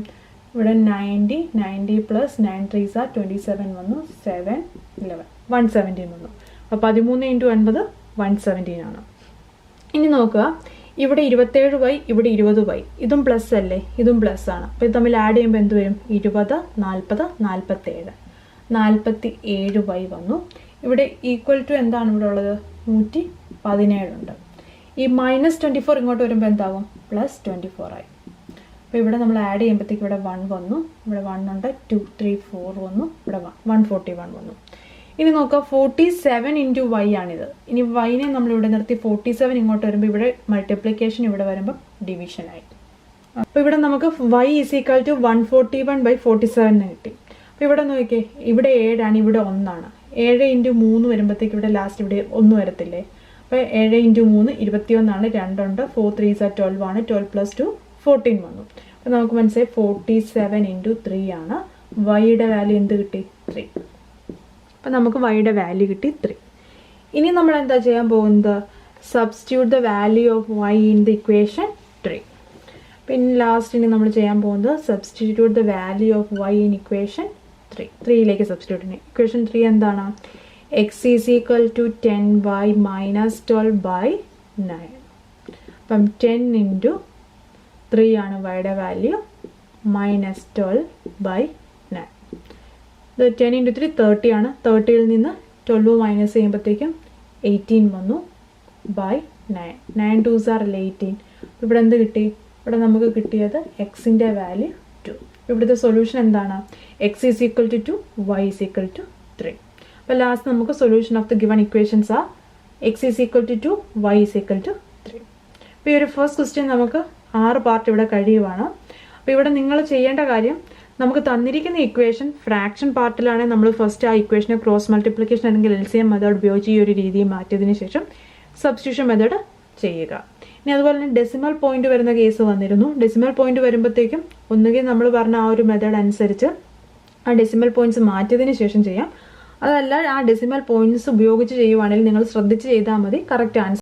S1: ഇവിടെ 90 പ്ലസ് 9 3s are 27 വന്നു, 7 11 117 വന്നു. അപ്പോൾ 13 × 9 117 ആണ്. ഇനി നോക്കുക, ഇവിടെ 27y ഇവിടെ 20y, ഇതും പ്ലസ് അല്ലേ, ഇതും പ്ലസ് ആണ്. അപ്പോൾ ഇത് തമ്മിൽ ആഡ് ചെയ്യുമ്പോൾ എന്ത് വരും, 20 40 47 47y വന്നു. ഇവിടെ ഈക്വൽ ടു എന്താണ് ഇവിടെ ഉള്ളത്, 117 ഉണ്ട്. ഈ മൈനസ് 24 ഇങ്ങോട്ട് വരുമ്പോൾ എന്താകും, പ്ലസ് 24 ആയി. അപ്പോൾ ഇവിടെ നമ്മൾ ആഡ് ചെയ്യുമ്പോഴത്തേക്ക് ഇവിടെ 1 വന്നു, ഇവിടെ 1 ഉണ്ട്, 2 3 4 വന്നു, ഇവിടെ 141 വന്നു. ഇനി നോക്കുക, 47 × y ആണിത്. ഇനി yനെ നമ്മളിവിടെ നിർത്തി 47 ഇങ്ങോട്ട് വരുമ്പോൾ ഇവിടെ മൾട്ടിപ്ലിക്കേഷൻ, ഇവിടെ വരുമ്പോൾ ഡിവിഷനായി. അപ്പോൾ ഇവിടെ നമുക്ക് y ഈസ് ഈക്വൽ ടു 141/47 കിട്ടി. അപ്പോൾ ഇവിടെ നോക്കിയേ, ഇവിടെ 7 ആണ്, ഇവിടെ 1 ആണ്. 7 × 3 വരുമ്പോഴത്തേക്ക് ഇവിടെ ലാസ്റ്റ് ഇവിടെ 1 വരത്തില്ലേ. അപ്പോൾ 7 × 3 21 ആണ്, 2 ഉണ്ട്, 4 3s are 12 ആണ്, 12 + 2 14 വന്നു. അപ്പോൾ നമുക്ക് മനസ്സിലായി 47 × 3 ആണ്. വൈയുടെ വാല്യൂ എന്ത് കിട്ടി, 3. അപ്പോൾ നമുക്ക് വൈയുടെ വാല്യൂ കിട്ടി 3. ഇനി നമ്മൾ എന്താ ചെയ്യാൻ പോകുന്നത്, substitute the value of y in the equation 3. പിന്നെ ലാസ്റ്റ് ഇനി നമ്മൾ ചെയ്യാൻ പോകുന്നത് substitute the value of y in equation 3. 3യിലേക്ക് സബ്സ്റ്റിറ്റ്യൂട്ട് ചെയ്യണം. ഇക്വേഷൻ 3 എന്താണ്, x is equal to 10y minus 12/9. അപ്പം 10 × 3 ആണ് വൈയുടെ വാല്യൂ, മൈനസ് 12/9. ഇത് 10 × 3 30 ആണ്. 30ൽ നിന്ന് 12 മൈനസ് ചെയ്യുമ്പോഴത്തേക്കും 18 വന്നു, ബൈ 9. 9 2s are 18. ഇവിടെ എന്ത് കിട്ടി, ഇവിടെ നമുക്ക് കിട്ടിയത് എക്സിൻ്റെ വാല്യൂ 2. ഇവിടുത്തെ സൊല്യൂഷൻ എന്താണ്, x is equal to 2, y is equal to 3. അപ്പോൾ ലാസ്റ്റ് നമുക്ക് solution of the given equations ആ x is equal to 2, y is equal to 3. അപ്പോൾ ഈ ഒരു ഫസ്റ്റ് ക്വസ്റ്റ്യൻ നമുക്ക് 6 പാർട്ട് ഇവിടെ കഴിയുവാണ്. അപ്പോൾ ഇവിടെ നിങ്ങൾ ചെയ്യേണ്ട കാര്യം, നമുക്ക് തന്നിരിക്കുന്ന ഇക്വേഷൻ ഫ്രാക്ഷൻ പാർട്ടിലാണെങ്കിൽ നമ്മൾ ഫസ്റ്റ് ആ ഇക്വേഷനെ ക്രോസ് മൾട്ടിപ്ലിക്കേഷൻ അല്ലെങ്കിൽ LCM മെത്തേഡ് ഉപയോഗിച്ച് ഈ ഒരു രീതിയിൽ മാറ്റിയതിന് ശേഷം സബ്സ്റ്റിറ്റ്യൂഷൻ മെത്തേഡ് ചെയ്യുക. ഇനി അതുപോലെ തന്നെ ഡെസിമൽ പോയിന്റ് വരുന്ന കേസ് വന്നിരുന്നു. ഡെസിമൽ പോയിന്റ് വരുമ്പോഴത്തേക്കും ഒന്നുകിൽ നമ്മൾ പറഞ്ഞ ആ ഒരു മെത്തേഡ് അനുസരിച്ച് ആ ഡെസിമൽ പോയിന്റ്സ് മാറ്റിയതിന് ശേഷം ചെയ്യാം. അതല്ല, ആ ഡെസിമൽ പോയിന്റ്സ് ഉപയോഗിച്ച് ചെയ്യുവാണെങ്കിൽ നിങ്ങൾ ശ്രദ്ധിച്ച് ചെയ്താൽ മതി, കറക്റ്റ് ആൻസർ